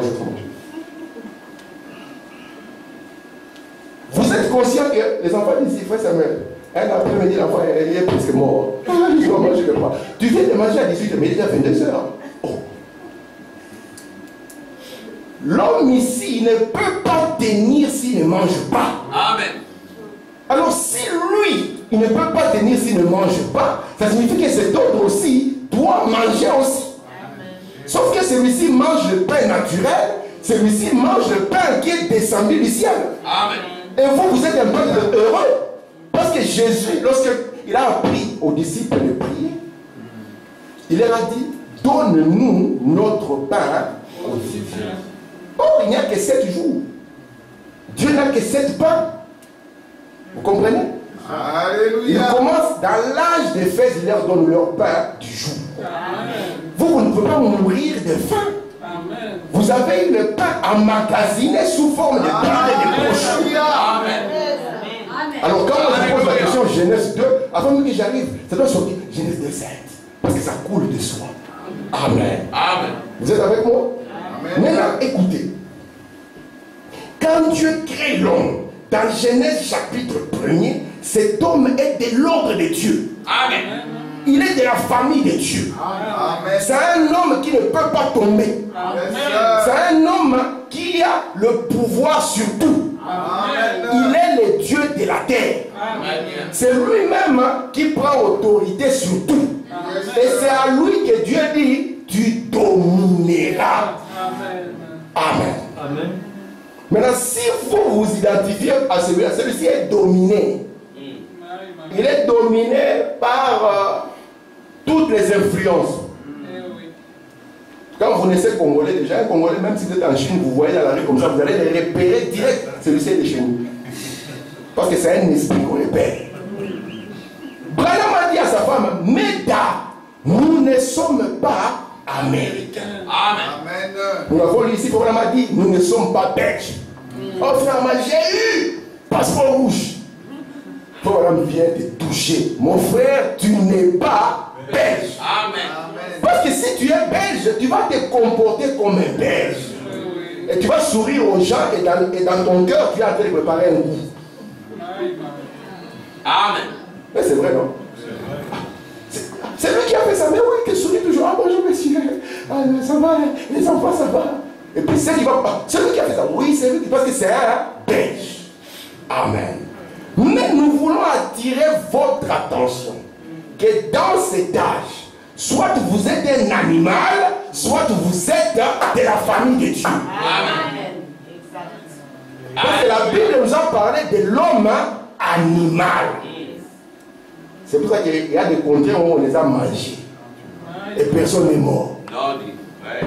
jours sans manger. Vous êtes conscient que les enfants disent, frère Samuel, un après-midi, l'enfant il est presque mort. Je dois manger le pas. Tu viens de manger à 18h, mais il est à 22h. Oh. L'homme ici, il ne peut pas tenir s'il ne mange pas. Amen. Alors si lui, il ne peut pas tenir s'il ne mange pas, ça signifie que cet autre aussi doit manger aussi. Amen. Sauf que celui-ci mange le pain naturel, celui-ci mange le pain qui est descendu du ciel. Amen. Et vous, vous êtes un peuple heureux. Parce que Jésus, lorsqu'il a appris aux disciples de prier, il leur a dit, donne-nous notre pain quotidien. Or, il n'y a que 7 jours. Dieu n'a que 7 pains. Vous comprenez? Alléluia. Il commence dans l'âge des fêtes, il leur donne leur pain du jour. Amen. Vous ne pouvez pas mourir de faim. Amen. Vous avez le pain emmagasiné sous forme de pain et de brochures. Amen. Amen. Alors quand moi je pose la question Genèse 2, avant même que j'arrive, ça doit sortir Genèse 2, 7. Parce que ça coule de soi. Amen. Amen. Vous êtes avec moi? Amen. Maintenant, écoutez. Quand Dieu crée l'homme, dans Genèse chapitre 1er, cet homme est de l'ordre de Dieu. Amen. Il est de la famille de Dieu. C'est un homme qui ne peut pas tomber. C'est un homme qui a le pouvoir sur tout. Il est le Dieu de la terre. C'est lui-même qui prend autorité sur tout. Et c'est à lui que Dieu dit, tu domineras. Amen. Maintenant, si vous vous identifiez à celui-là, celui-ci est dominé. Il est dominé par toutes les influences. Quand vous naissez Congolais, déjà un Congolais, même si vous êtes en Chine, vous voyez dans la rue comme ça, vous allez le repérer direct. Celui-ci est de chez nous. Parce que c'est un esprit qu'on repère. Branham a dit à sa femme, Meda, nous ne sommes pas américains. Amen. Nous l'avons lu ici, Branham a dit, nous ne sommes pas belges. Oh frère, j'ai eu passeport rouge. Branham vient te toucher. Mon frère, tu n'es pas belge. Amen. Parce que si tu es belge, tu vas te comporter comme un belge. Et tu vas sourire aux gens et dans ton cœur, tu vas te préparer un goût. Amen. Mais c'est vrai, non? C'est lui qui a fait ça. Mais oui, qui sourit toujours. Ah bonjour monsieur. Ah, ça va, les enfants, ça va. Et puis c'est lui qui a fait ça. Oui, c'est lui, parce que c'est un belge. Amen. Mais nous voulons attirer votre attention que dans cet âge, soit vous êtes un animal, soit vous êtes de la famille de Dieu. Amen. Parce que la Bible nous a parlé de l'homme animal. C'est pour ça qu'il y a des contrées où on les a mangés. Et personne n'est mort.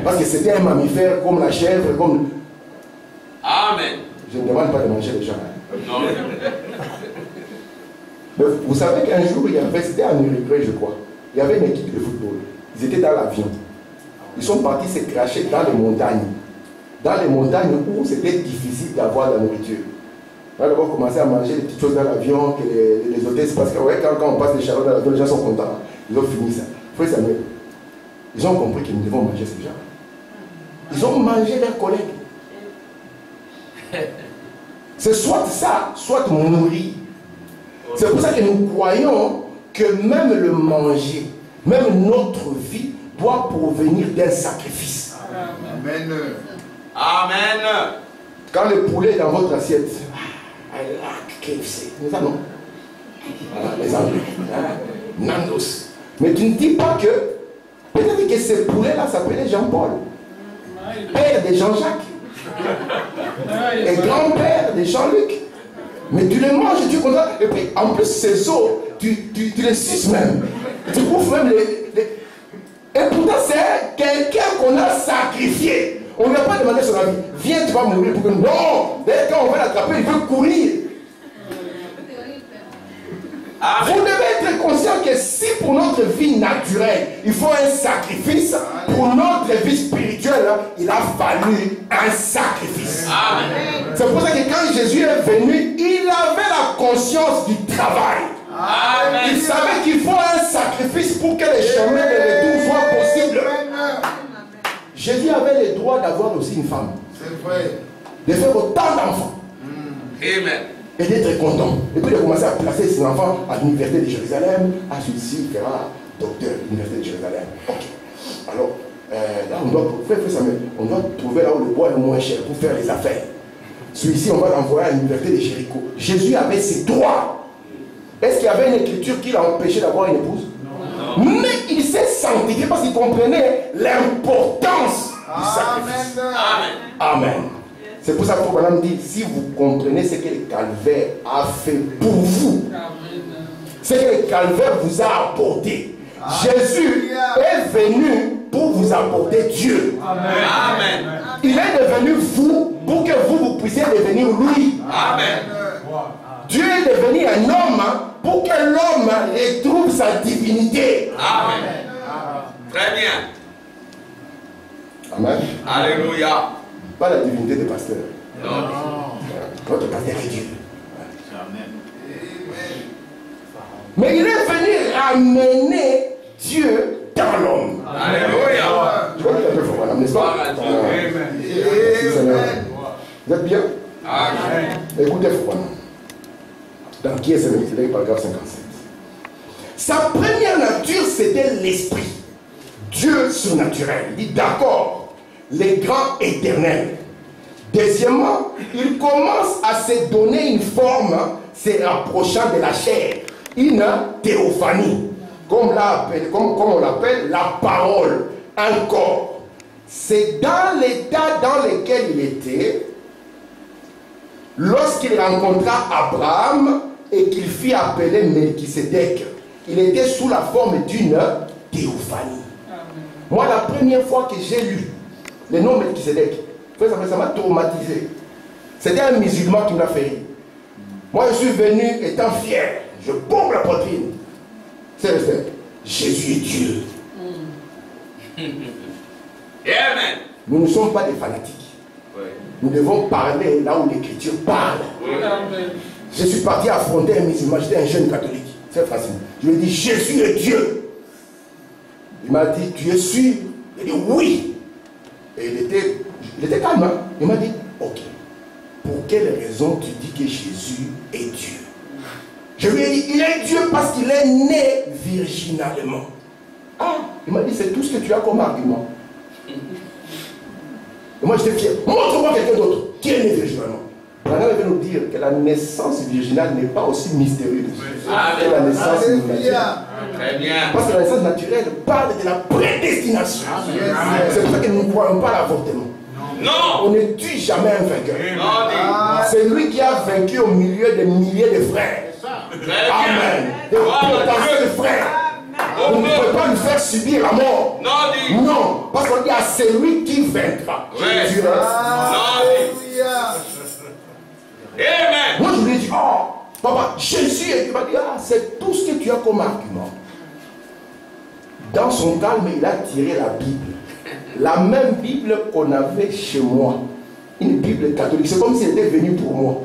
Parce que c'était un mammifère comme la chèvre, comme... Amen. Je ne demande pas de manger les gens. Non. Mais vous savez qu'un jour, c'était en Uruguay, je crois. Il y avait une équipe de football. Ils étaient dans l'avion. Ils sont partis se cracher dans les montagnes. Dans les montagnes où c'était difficile d'avoir de la nourriture. On a d'abord commencé à manger des petites choses dans l'avion, que les hôtesses, parce que ouais, quand on passe les charlots dans l'avion, les gens sont contents. Ils ont fini ça. Frère Samuel, ils ont compris que nous devons manger ces gens. Ils ont mangé leurs collègues. C'est soit ça, soit mourir. C'est pour ça que nous croyons que même le manger, même notre vie, doit provenir d'un sacrifice. Amen. Amen. Quand le poulet est dans votre assiette, I like KFC. C'est ça, non? Voilà, les Anglais. Nandos. Mais tu ne dis pas que peut-être que ce poulet-là s'appelait Jean-Paul, père de Jean-Jacques, et grand-père de Jean-Luc. Mais tu les manges, tu es content. Et puis en plus, ces os, tu les suces même. Tu bouffes même les... Et pourtant, c'est quelqu'un qu'on a sacrifié. On ne lui a pas demandé son avis. Viens, tu vas mourir pour que nous. Non! D'ailleurs, quand on va l'attraper, il veut courir. Vous devez être conscient que si pour notre vie naturelle, il faut un sacrifice, pour notre vie spirituelle, il a fallu un sacrifice. Amen. C'est pour ça que quand Jésus est venu, il avait la conscience du travail. Amen. Il savait qu'il faut un sacrifice pour que les chemins de retour soient possibles. Jésus avait le droit d'avoir aussi une femme. C'est vrai. De faire autant d'enfants. Amen. Et d'être content. Et puis de commencer à placer ses enfants à l'université de Jérusalem, à celui-ci, fera docteur de l'université de Jérusalem. Ok. Alors, là, on doit, frère Samuel, on doit trouver là où le bois est le moins cher pour faire les affaires. Celui-ci, on va l'envoyer à l'université de Jéricho. Jésus avait ses droits. Est-ce qu'il y avait une écriture qui l'a empêché d'avoir une épouse? Non. Mais il s'est sanctifié parce qu'il comprenait l'importance du sacrifice. Amen. Amen. C'est pour ça que Madame dit, si vous comprenez ce que le calvaire a fait pour vous, ce que le calvaire vous a apporté, Jésus est venu pour vous apporter Dieu. Amen. Il est devenu vous pour que vous puissiez devenir lui. Amen. Dieu est devenu un homme pour que l'homme retrouve sa divinité. Amen. Très bien. Amen. Alléluia. Pas la divinité des pasteurs. Non. Votre pasteur est Dieu. Mais il est venu ramener Dieu dans l'homme. Alléluia. Je vois qu'il y a un peu fort, madame, n'est-ce pas? Merci, Seigneur. Vous êtes bien? Amen. Écoutez, frère. Dans qui est ce Melchizedek, paragraphe 57. Sa première nature, c'était l'esprit. Dieu surnaturel. Il dit d'accord, les grands éternels. Deuxièmement, il commence à se donner une forme, se rapprochant de la chair, une théophanie, comme on l'appelle la parole, un corps. C'est dans l'état dans lequel il était, lorsqu'il rencontra Abraham et qu'il fit appeler Melchizedek. Il était sous la forme d'une théophanie. Moi, la première fois que j'ai lu le nom Melchizedek, ça m'a traumatisé. C'était un musulman qui m'a fait rire. Moi, je suis venu étant fier. Je bombe la poitrine. C'est le fait. Jésus est Dieu. Amen. Nous ne sommes pas des fanatiques. Nous devons parler là où l'Écriture parle. Je suis parti affronter un musulman. J'étais un jeune catholique. C'est facile. Je lui ai dit, Jésus est Dieu. Il m'a dit, tu es sûr? Il a dit, oui. Et il était calme. Hein? Il m'a dit, ok. Pour quelle raison tu dis que Jésus est Dieu? Je lui ai dit, il est Dieu parce qu'il est né virginalement. Ah, il m'a dit, c'est tout ce que tu as comme argument. Et moi, j'étais fier. Montre-moi quelqu'un d'autre qui est né virginalement. Maintenant, il veut nous dire que la naissance virginale n'est pas aussi mystérieuse que la naissance naturelle. Très bien. Parce que la naissance naturelle parle de la prédestination. C'est pour ça que nous ne croyons pas à l'avortement. Non. On ne tue jamais un vainqueur. Non. C'est lui qui a vaincu au milieu des milliers de frères. Très bien. Amen. Des potentiels frères. On ne peut pas lui faire subir la mort. Non. Non. Parce qu'on dit à celui qui vaincra. Jésus reste. Amen. Moi, je lui ai dit, oh, papa, Jésus, et il m'a dit, ah, c'est tout ce que tu as comme argument. Dans son calme, il a tiré la Bible. La même Bible qu'on avait chez moi. Une Bible catholique. C'est comme si elle était venue pour moi.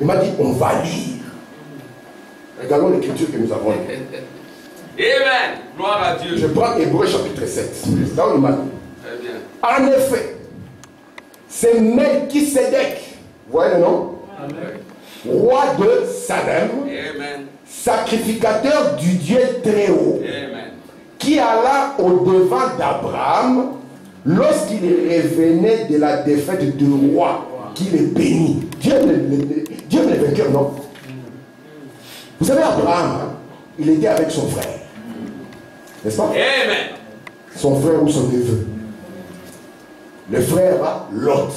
Il m'a dit, on va lire. Regardons l'écriture que nous avons lue. Amen. Gloire à Dieu. Je prends Hébreux chapitre 7. C'est dans le matin. Très bien. En effet, c'est Melchizedek. Vous voyez le nom? Roi de Salem. Amen. Sacrificateur du Dieu très haut. Amen. Qui alla au-devant d'Abraham lorsqu'il revenait de la défaite du roi qui le bénit. Dieu est le vainqueur, non? Vous savez, Abraham, hein, il était avec son frère. N'est-ce pas? Amen. Son frère ou son neveu. Le frère, Lot.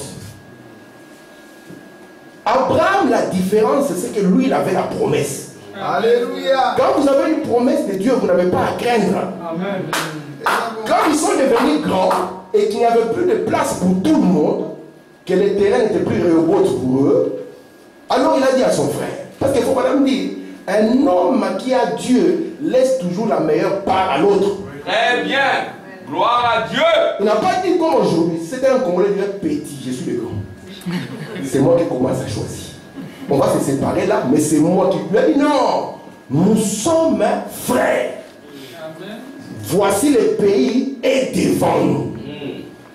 Abraham, la différence, c'est que lui, il avait la promesse. Alléluia. Quand vous avez une promesse de Dieu, vous n'avez pas à craindre. Amen. Quand ils sont devenus grands et qu'il n'y avait plus de place pour tout le monde, que les terrains n'étaient plus réobotes pour eux, alors il a dit à son frère, parce qu'il faut madame dire, un homme qui a Dieu laisse toujours la meilleure part à l'autre. Très bien. Gloire à Dieu. Il n'a pas dit comme aujourd'hui, c'était un Congolais, il dit petit, je suis le grand. C'est moi qui commence à choisir. On va se séparer là, mais c'est moi qui lui ai dit non, nous sommes frères. Voici le pays est devant nous.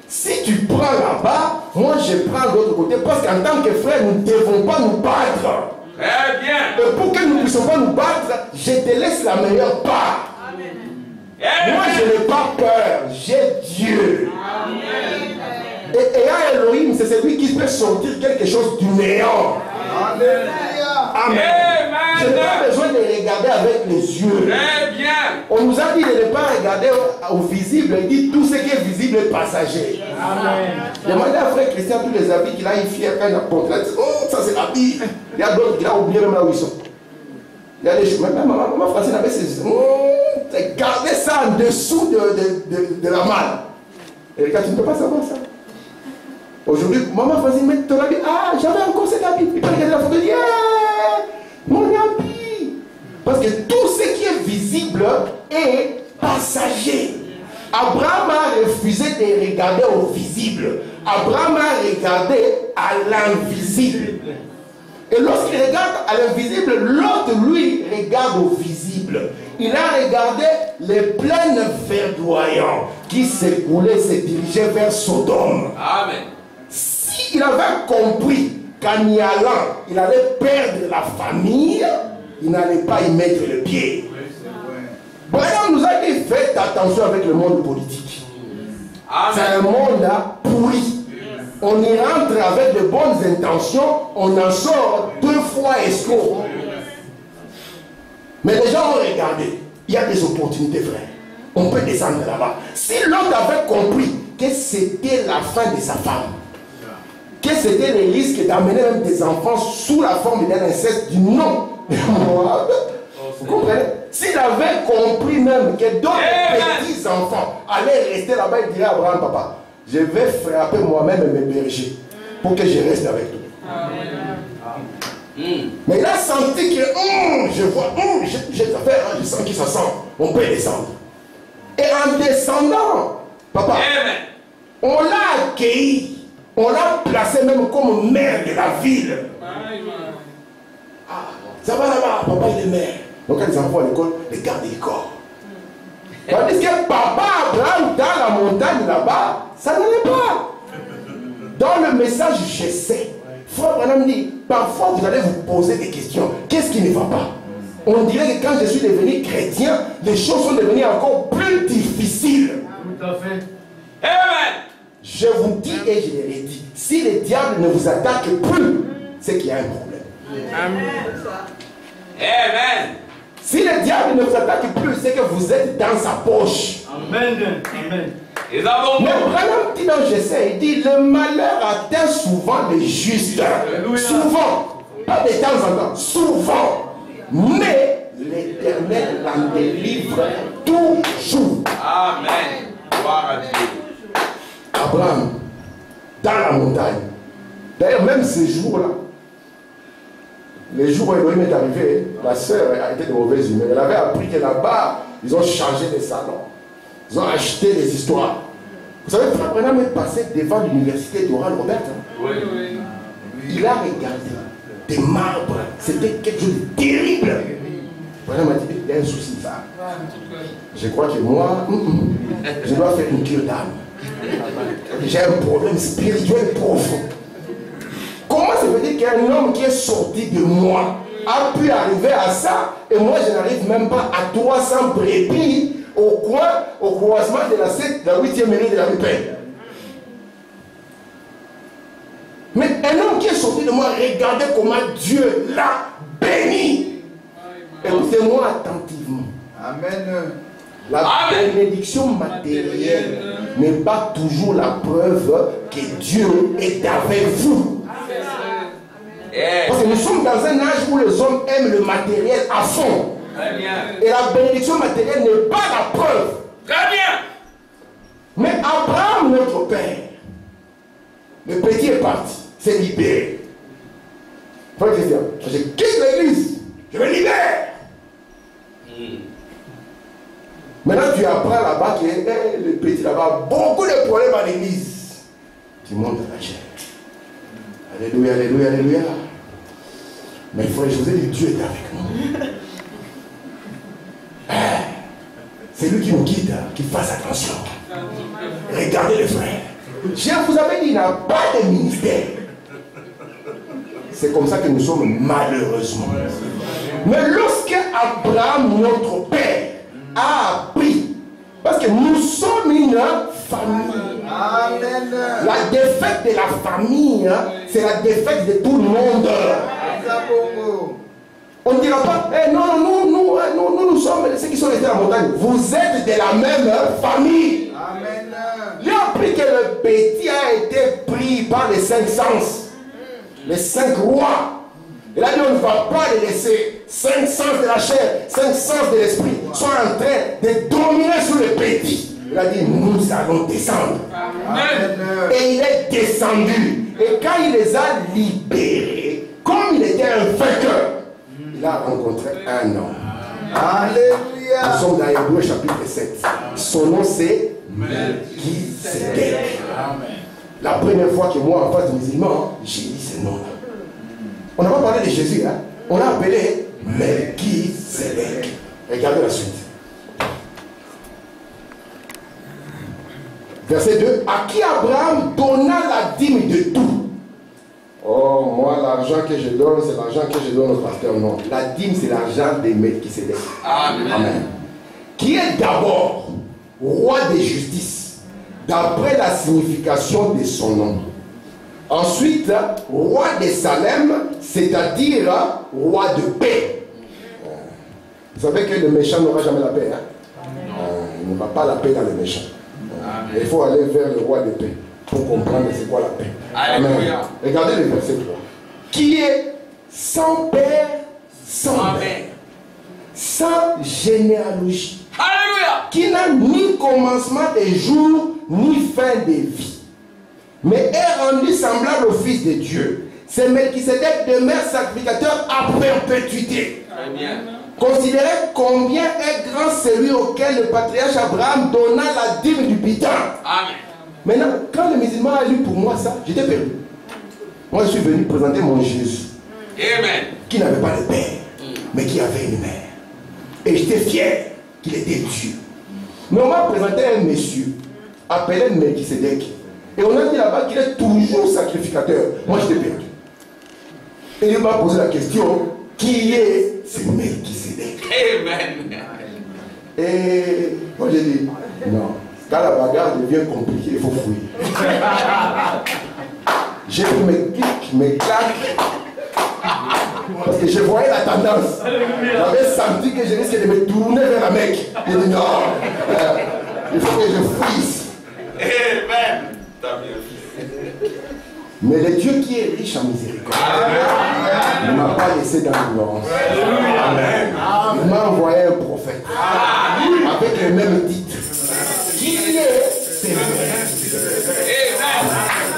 Si tu prends là-bas, moi je prends de l'autre côté, parce qu'en tant que frères, nous ne devons pas nous battre. Très bien. Et pour que nous ne puissions pas nous battre, je te laisse la meilleure part. Moi je n'ai pas peur, j'ai Dieu. Et ayant Elohim, c'est celui qui peut sortir quelque chose du néant. Alléluia. Amen. Je n'ai pas besoin de regarder avec les yeux. Très bien. On nous a dit de ne pas regarder au visible. Il dit tout ce qui est visible est passager. Amen. Demandez à frère Christian tous les habits qu'il a fier quand il a porté. Il dit, oh, ça c'est la Bible. Il y a d'autres qui l'ont oublié même là où ils sont. Il y a des choses. Même maman Francine avait ses. Gardez ça en dessous de la malle. Et regarde, tu ne peux pas savoir ça. Aujourd'hui, maman Francine met ton habit. Ah, j'avais encore cet habit. Il peut regarder la photo et dire, mon habit. Parce que tout ce qui est visible est passager. Abraham a refusé de regarder au visible. Abraham a regardé à l'invisible. Et lorsqu'il regarde à l'invisible, l'autre, lui, regarde au visible. Il a regardé les plaines verdoyantes qui s'écoulaient, se dirigeaient vers Sodome. Amen. S'il avait compris qu'en y allant, il allait perdre la famille, il n'allait pas y mettre le pied. Branham nous a dit, faites attention avec le monde politique. C'est un monde pourri. On y rentre avec de bonnes intentions, on en sort 2 fois escroc. Mais les gens ont regardé. Il y a des opportunités, frère. On peut descendre là-bas. Si l'autre avait compris que c'était la fin de sa femme, que c'était le risque d'amener même des enfants sous la forme d'un inceste du nom de Moab, vous comprenez? S'il avait compris même que d'autres petits-enfants allaient rester là-bas, il dirait à Abraham, papa, je vais frapper moi-même mes bergers pour que je reste avec toi. Mais il a senti que je vois, j'ai des affaires, je sens qu'il se sent. On peut descendre. Et en descendant, papa, on l'a accueilli. On l'a placé même comme maire de la ville. Ça va là-bas, papa il est maire. Donc quand les enfants à l'école, les gardent du corps. Tandis que papa Abraham dans la montagne là-bas, ça n'allait pas. Dans le message, je sais. Frère Branham dit, parfois vous allez vous poser des questions. Qu'est-ce qui ne va pas? On dirait que quand je suis devenu chrétien, les choses sont devenues encore plus difficiles. Tout à fait. Amen. Je vous dis et je l'ai dit, si le diable ne vous attaque plus, c'est qu'il y a un problème. Amen. Amen. Si le diable ne vous attaque plus, c'est que vous êtes dans sa poche. Amen. Amen. Et avons Mais Branham dit dans j'essaie, il dit le malheur atteint souvent les justes. Souvent, pas de temps en temps, souvent. Mais l'Éternel l'en délivre toujours. Amen. Gloire à Dieu. Abraham, dans la montagne. D'ailleurs, même ces jours-là, les jours où Elohim est arrivé, la sœur a été de mauvaise humeur. Elle avait appris que là-bas, ils ont changé les salons. Ils ont acheté des histoires. Vous savez, Frère Branham est passé devant l'université d'Oral Robert. Oui. Il a regardé des marbres. C'était quelque chose de terrible. Branham m'a dit, il y a un souci ça. Je crois que moi, je dois faire une cure d'âme. J'ai un problème spirituel profond. Comment ça veut dire qu'un homme qui est sorti de moi a pu arriver à ça et moi je n'arrive même pas à 300 brebis au croisement de la 8e mairie de la rue Paix. Mais un homme qui est sorti de moi, regardez comment Dieu l'a béni. Écoutez-moi attentivement. Amen. La bénédiction matérielle n'est pas toujours la preuve que Dieu est avec vous. Parce que nous sommes dans un âge où les hommes aiment le matériel à fond. Très bien. Et la bénédiction matérielle n'est pas la preuve. Très bien. Mais Abraham, notre père, le petit est parti, s'est libéré. Frère Christian, je quitte l'église, je me libère. Maintenant, tu apprends là-bas que le petit là-bas, beaucoup de problèmes à l'église. Tu montes à la chair. Alléluia, alléluia, alléluia. Mais frère, je vous ai dit, Dieu est avec nous. C'est lui qui nous guide, qu'il fasse attention. Regardez les frères. Je vous avais dit, il n'a pas de ministère. C'est comme ça que nous sommes malheureusement. Mais lorsque Abraham, notre père, a appris, parce que nous sommes une famille. Amen. La défaite de la famille, c'est la défaite de tout le monde. On ne dira pas, nous sommes ceux qui sont restés à la montagne. Vous êtes de la même famille. Amen. Il a appris que le petit a été pris par les 5 sens, les 5 rois. Il a dit, on ne va pas les laisser. 5 sens de la chair, 5 sens de l'esprit sont en train de dominer sur le petit. Il a dit, nous allons descendre. Amen. Et il est descendu. Et quand il les a libérés, comme il était un vainqueur, il a rencontré un homme. Alléluia. Nous sommes dans Hébreux chapitre 7. Son nom c'est Melchisedec. La première fois que moi, en face de musulman, j'ai dit ce nom-là. On n'a pas parlé de Jésus, hein? On l'a appelé Melchisedec. Regardez la suite. Verset 2. À qui Abraham donna la dîme de tout. Oh, moi, l'argent que je donne, c'est l'argent que je donne au pasteur. Non. La dîme, c'est l'argent de Melchisedec. Amen. Amen. Qui est d'abord roi de justice, d'après la signification de son nom. Ensuite, roi de Salem, c'est-à-dire roi de paix. Vous savez que le méchant n'aura jamais la paix. Hein? Il n'aura pas la paix dans le méchant. Il faut aller vers le roi de paix pour comprendre c'est quoi la paix. Alléluia. Regardez le verset 3. Qui est sans père, sans mère, sans généalogie. Alléluia. Qui n'a ni commencement des jours, ni fin des vies, mais est rendu semblable au Fils de Dieu. C'est Melchisedec demeure sacrificateur à perpétuité. Très bien. Considérez combien est grand celui auquel le patriarche Abraham donna la dîme du butin. Amen. Maintenant, quand le musulman a lu pour moi ça, j'étais perdu. Moi, je suis venu présenter mon Jésus, Amen. qui n'avait pas de père, mais qui avait une mère. Et j'étais fier qu'il était Dieu. Mais on m'a présenté un monsieur appelé Melchisedec. Et on a dit là-bas qu'il est toujours sacrificateur. Moi, j'étais perdu. Et il m'a posé la question, qui est ce Melchisedec? Amen. Et moi, j'ai dit, non. Quand la bagarre devient compliquée, il faut fouiller. J'ai fait mes clics, mes claques. Parce que je voyais la tendance. J'avais senti que je risquais de me tourner vers la Mecque. J'ai dit non, il faut que je fouille. Amen. Mais le Dieu qui est riche en miséricorde ne m'a pas laissé dans l'ignorance. Il m'a envoyé un prophète avec le même titre. Qui est ce Amen.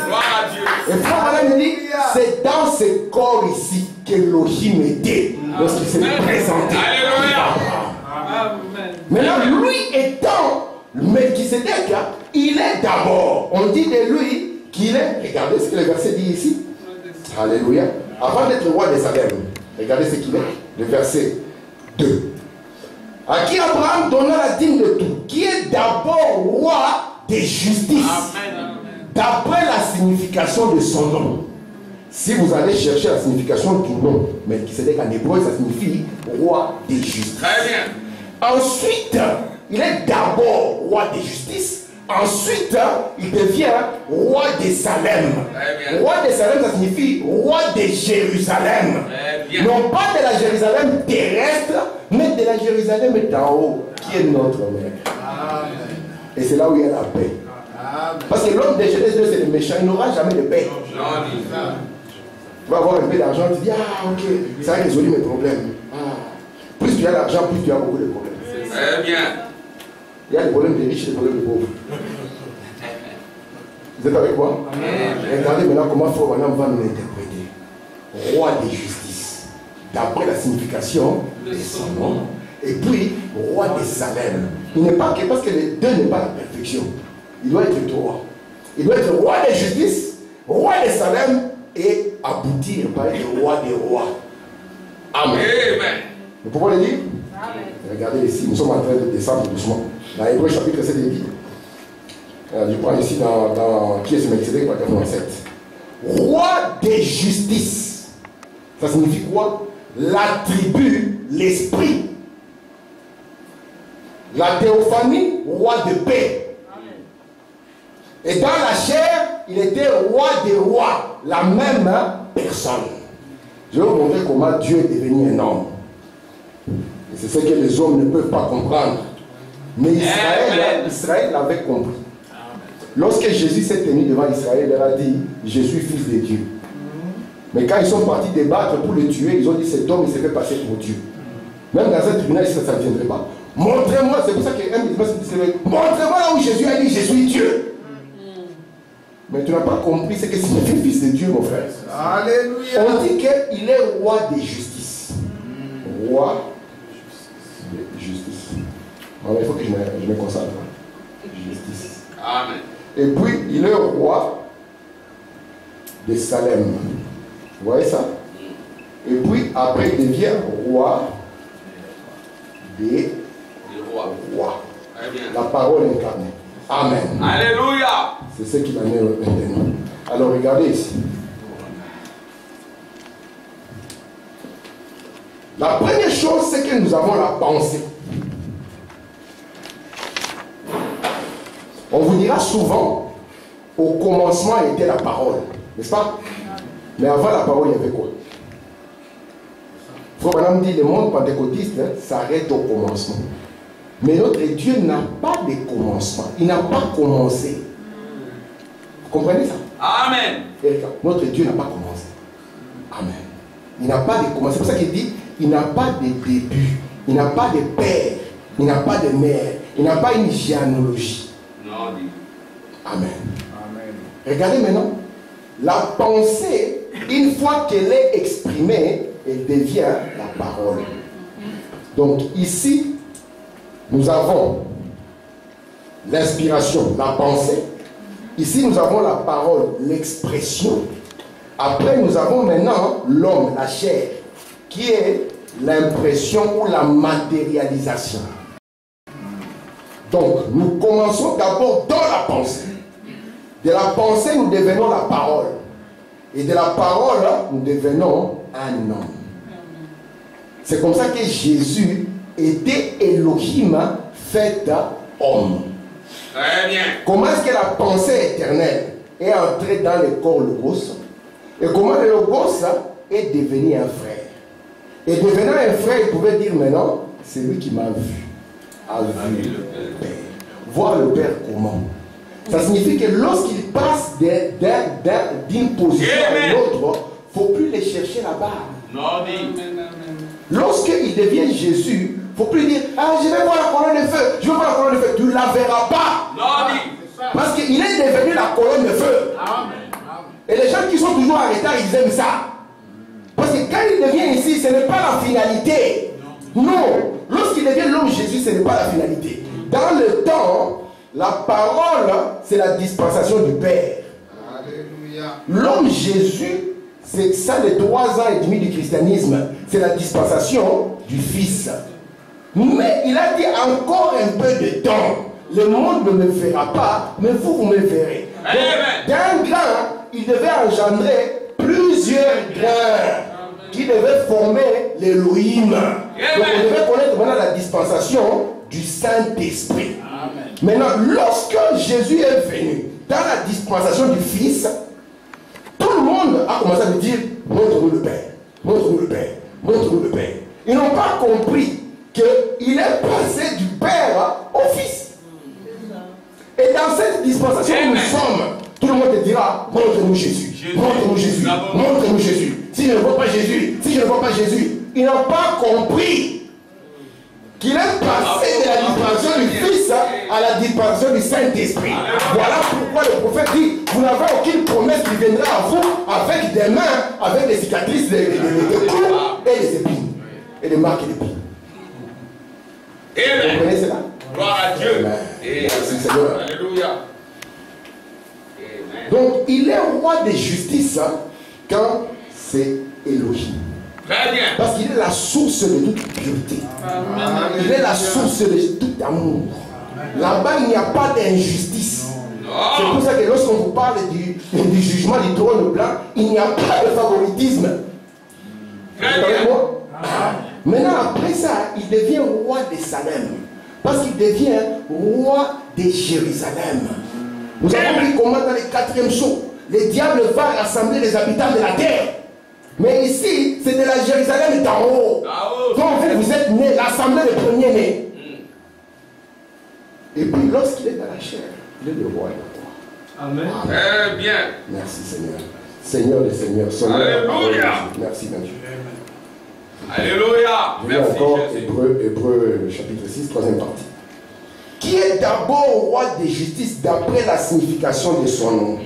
Gloire à Dieu. Et frère Madame me dit, c'est dans ce corps ici qu'Elohim était lorsqu'il s'est présenté. Alléluia. Maintenant, lui étant le Melchisedec, il est d'abord. On dit de lui qu'il est, regardez ce que le verset dit ici. Alléluia. Avant d'être roi de Salem, regardez ce qu'il est. Le verset 2. À qui Abraham donna la dîme de tout, qui est d'abord roi de justice, d'après la signification de son nom. Si vous allez chercher la signification du nom, Melchisedec en hébreu, ça signifie roi de justice. Très bien. Ensuite, il est d'abord roi de justice. Ensuite, il devient roi de Salem. Roi de Salem, ça signifie roi de Jérusalem. Non pas de la Jérusalem terrestre, mais de la Jérusalem d'en haut, qui est notre mère. Et c'est là où il y a la paix. Parce que l'homme de Genèse 2, c'est le méchant, il n'aura jamais de paix. Tu vas avoir un peu d'argent, tu dis, ah ok, ça a résolu mes problèmes. Plus tu as d'argent, plus tu as beaucoup de problèmes. Très bien. Il y a des problèmes de riches et des problèmes de pauvres. Vous êtes avec moi? Regardez maintenant comment Frère Branham va nous interpréter. Roi de justice, d'après la signification de son nom. Et puis, roi de Salem. Il n'est pas que parce que les deux n'est pas la perfection. Il doit être trois. Il doit être roi de justice, roi de Salem et aboutir par être roi des rois. Amen. Amen. Vous pouvez le dire? Amen. Regardez ici, nous sommes en train de descendre doucement. Dans Hébreu chapitre 7 et 8. Je prends ici dans qui est ce Melchisedec, paragraphe 7. Roi de justice. Ça signifie quoi? L'attribut, l'esprit. La théophanie, roi de paix. Amen. Et dans la chair, il était roi des rois, la même personne. Je vais vous montrer comment Dieu est devenu un homme. Et c'est ce que les hommes ne peuvent pas comprendre. Mais Israël l'avait compris. Lorsque Jésus s'est tenu devant Israël, il leur a dit, je suis fils de Dieu. Mais quand ils sont partis débattre pour le tuer, ils ont dit, cet homme il s'est fait passer pour Dieu. Même dans un tribunal, ça ne viendrait pas. Montrez-moi, c'est pour ça qu'un musulman se dit, montrez-moi là où Jésus a dit, je suis Dieu. Mais tu n'as pas compris ce que signifie fils de Dieu, mon frère. Alléluia. On dit qu'il est roi de justice. Roi de justice. Alors, il faut que je me concentre. Justice. Amen. Et puis, il est roi de Salem. Vous voyez ça? Et puis après il devient roi des rois. La parole incarnée. Amen. Alléluia. C'est ce qu'il en est maintenant. Alors regardez ici. La première chose, c'est que nous avons la pensée. On vous dira souvent, au commencement était la parole, n'est-ce pas? Mais avant la parole, il y avait quoi? Frère Branham dit, le monde pentecôtiste s'arrête au commencement. Mais notre Dieu n'a pas de commencement. Il n'a pas commencé. Vous comprenez ça? Amen. Notre Dieu n'a pas commencé. Amen. Il n'a pas de commencement. C'est pour ça qu'il dit, il n'a pas de début. Il n'a pas de père. Il n'a pas de mère. Il n'a pas une généalogie. Non, dit. Amen. Amen. Regardez maintenant. La pensée, une fois qu'elle est exprimée, elle devient la parole. Donc ici, nous avons l'inspiration, la pensée. Ici, nous avons la parole, l'expression. Après, nous avons maintenant l'homme, la chair, qui est l'impression ou la matérialisation. Donc, nous commençons d'abord dans la pensée. De la pensée, nous devenons la parole. Et de la parole, nous devenons un homme. C'est comme ça que Jésus était Elohim fait homme. Très bien. Comment est-ce que la pensée éternelle est entrée dans le corps Logos? Et comment le Logos est devenu un frère? Et devenant un frère, il pouvait dire maintenant, c'est lui qui m'a vu. A vu le Père. Voir le Père comment? Ça signifie que lorsqu'il passe d'une position à une autre, il ne faut plus les chercher là-bas. Non, dit. Lorsqu'il devient Jésus, il ne faut plus dire, ah, je vais voir la colonne de feu, je vais voir la colonne de feu. Tu ne la verras pas. Non, dit. Parce qu'il est devenu la colonne de feu. Et les gens qui sont toujours en retard, ils aiment ça. Parce que quand il devient ici, ce n'est pas la finalité. Non. Lorsqu'il devient l'homme Jésus, ce n'est pas la finalité. Dans le temps, la parole, c'est la dispensation du Père. L'homme Jésus, c'est ça les 3 ans et demi du christianisme. C'est la dispensation du Fils. Mais il a dit encore un peu de temps. Le monde ne me verra pas, mais vous me verrez. D'un grain, il devait engendrer plusieurs grains qui devaient former l'Élohim. Donc on devait connaître maintenant la dispensation du Saint-Esprit. Maintenant, lorsque Jésus est venu dans la dispensation du Fils, tout le monde a commencé à me dire, montre-nous le Père, montre-nous le Père, montre-nous le Père. Ils n'ont pas compris qu'il est passé du Père au Fils. Et dans cette dispensation où nous sommes, tout le monde te dira, montre-nous Jésus, montre-nous Jésus, montre-nous Jésus. Si je ne vois pas Jésus, si je ne vois pas Jésus, ils n'ont pas compris qu'il est passé de la dispensation du Fils à la dispensation du Saint-Esprit. Voilà pourquoi le prophète dit, vous n'avez aucune promesse qui viendra à vous avec des mains, avec des cicatrices, des coups et des épines. Et des marques d'épines. Vous comprenez cela? Gloire à Dieu. Merci Seigneur. Alléluia. Donc il est roi de justice quand c'est Elohim. Très bien. Parce qu'il est la source de toute pureté. Il est la source de tout amour. Là-bas, il n'y a pas d'injustice. C'est pour ça que lorsqu'on vous parle du jugement du trône blanc, il n'y a pas de favoritisme. Très bien. Maintenant, après ça, il devient roi de Salem. Parce qu'il devient roi de Jérusalem. Nous avons vu comment dans le 4e sceau, le diable va rassembler les habitants de la terre. Mais ici, c'est de la Jérusalem d'en haut. Donc vous êtes né, l'assemblée des premiers-nés. Et puis lorsqu'il est dans la chair, il est le roi et le roi. Amen. Très bien. Merci Seigneur. Seigneur des Seigneurs. Alléluia. Merci mon Dieu. Alléluia. Merci encore Hébreux chapitre 6, 3e partie. Qui est d'abord roi de justice d'après la signification de son nom.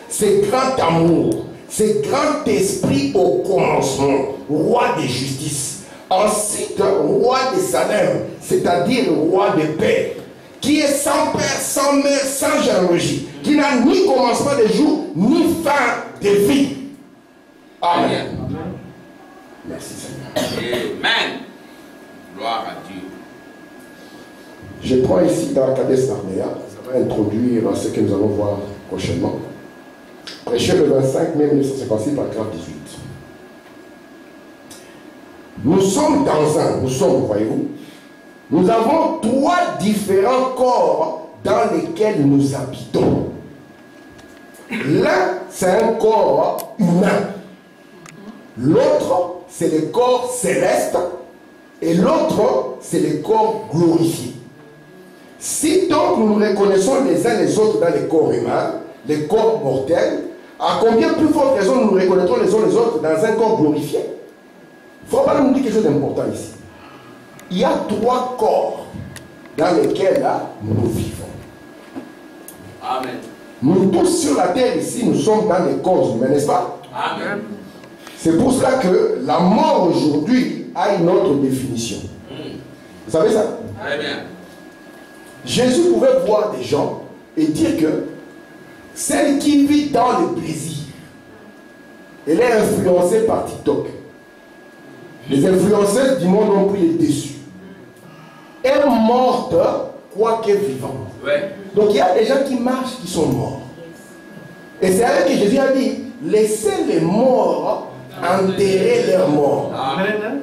C'est grand amour. C'est grand esprit au commencement, roi de justice. Ensuite, roi de Salem, c'est-à-dire roi de paix, qui est sans père, sans mère, sans généalogie, qui n'a ni commencement de jour, ni fin de vie. Amen. Merci Seigneur. Amen. Gloire à Dieu. Je prends ici dans la Cades Barnea, ça va introduire ce que nous allons voir prochainement. Prêché le 25 mai 1956 par Grave 18. Nous sommes voyez-vous, nous avons 3 différents corps dans lesquels nous habitons. L'un, c'est un corps humain. L'autre, c'est le corps céleste. Et l'autre, c'est le corps glorifié. Si donc nous nous reconnaissons les uns les autres dans les corps humains, les corps mortels, à combien plus forte raison nous nous reconnaîtrons les uns les autres dans un corps glorifié? Il ne faut pas nous dire quelque chose d'important ici. Il y a 3 corps dans lesquels là, nous vivons. Amen. Nous tous sur la terre ici, nous sommes dans les corps humains, n'est-ce pas? Amen. C'est pour cela que la mort aujourd'hui a une autre définition. Vous savez ça? Très bien. Jésus pouvait voir des gens et dire que celle qui vit dans le plaisir, elle est influencée par TikTok. Les influenceuses du monde ont pris les dessus. Elle est morte, quoique vivante. Ouais. Donc il y a des gens qui marchent qui sont morts. Et c'est avec que Jésus a dit, laissez les morts enterrer leurs morts. Amen.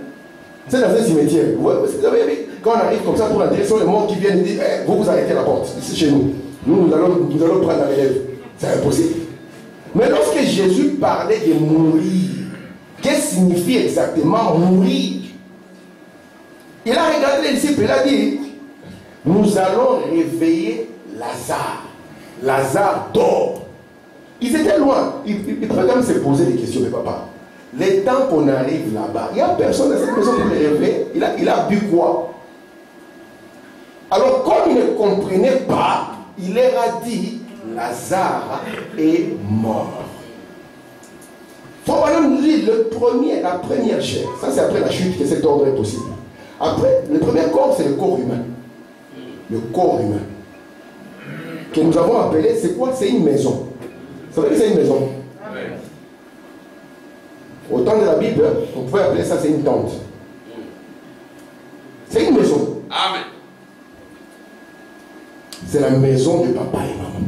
C'est dans un cimetière. Vous savez, quand on arrive comme ça pour enterrer, ce sont les morts qui viennent dire, vous arrêtez la porte, c'est chez nous. Nous allons prendre la relève. C'est impossible. Mais lorsque Jésus parlait de mourir, qu'est-ce que signifie exactement mourir? Il a regardé les disciples, il a dit, nous allons réveiller Lazare. Lazare dort. Ils étaient loin. Ils pouvaient quand même se poser des questions, mais papa, le temps qu'on arrive là-bas, il n'y a personne dans cette maison pour les réveiller. Il a bu quoi? Alors, comme il ne comprenait pas, il leur a dit, Lazare est mort. Il faut même lire la première chair. Ça, c'est après la chute que cet ordre est possible. Après, le premier corps, c'est le corps humain. Le corps humain. Que nous avons appelé, c'est quoi? C'est une maison. Vous savez que c'est une maison? Oui. Au temps de la Bible, on pouvait appeler ça, c'est une tente. C'est une maison. Amen. C'est la maison de papa et maman.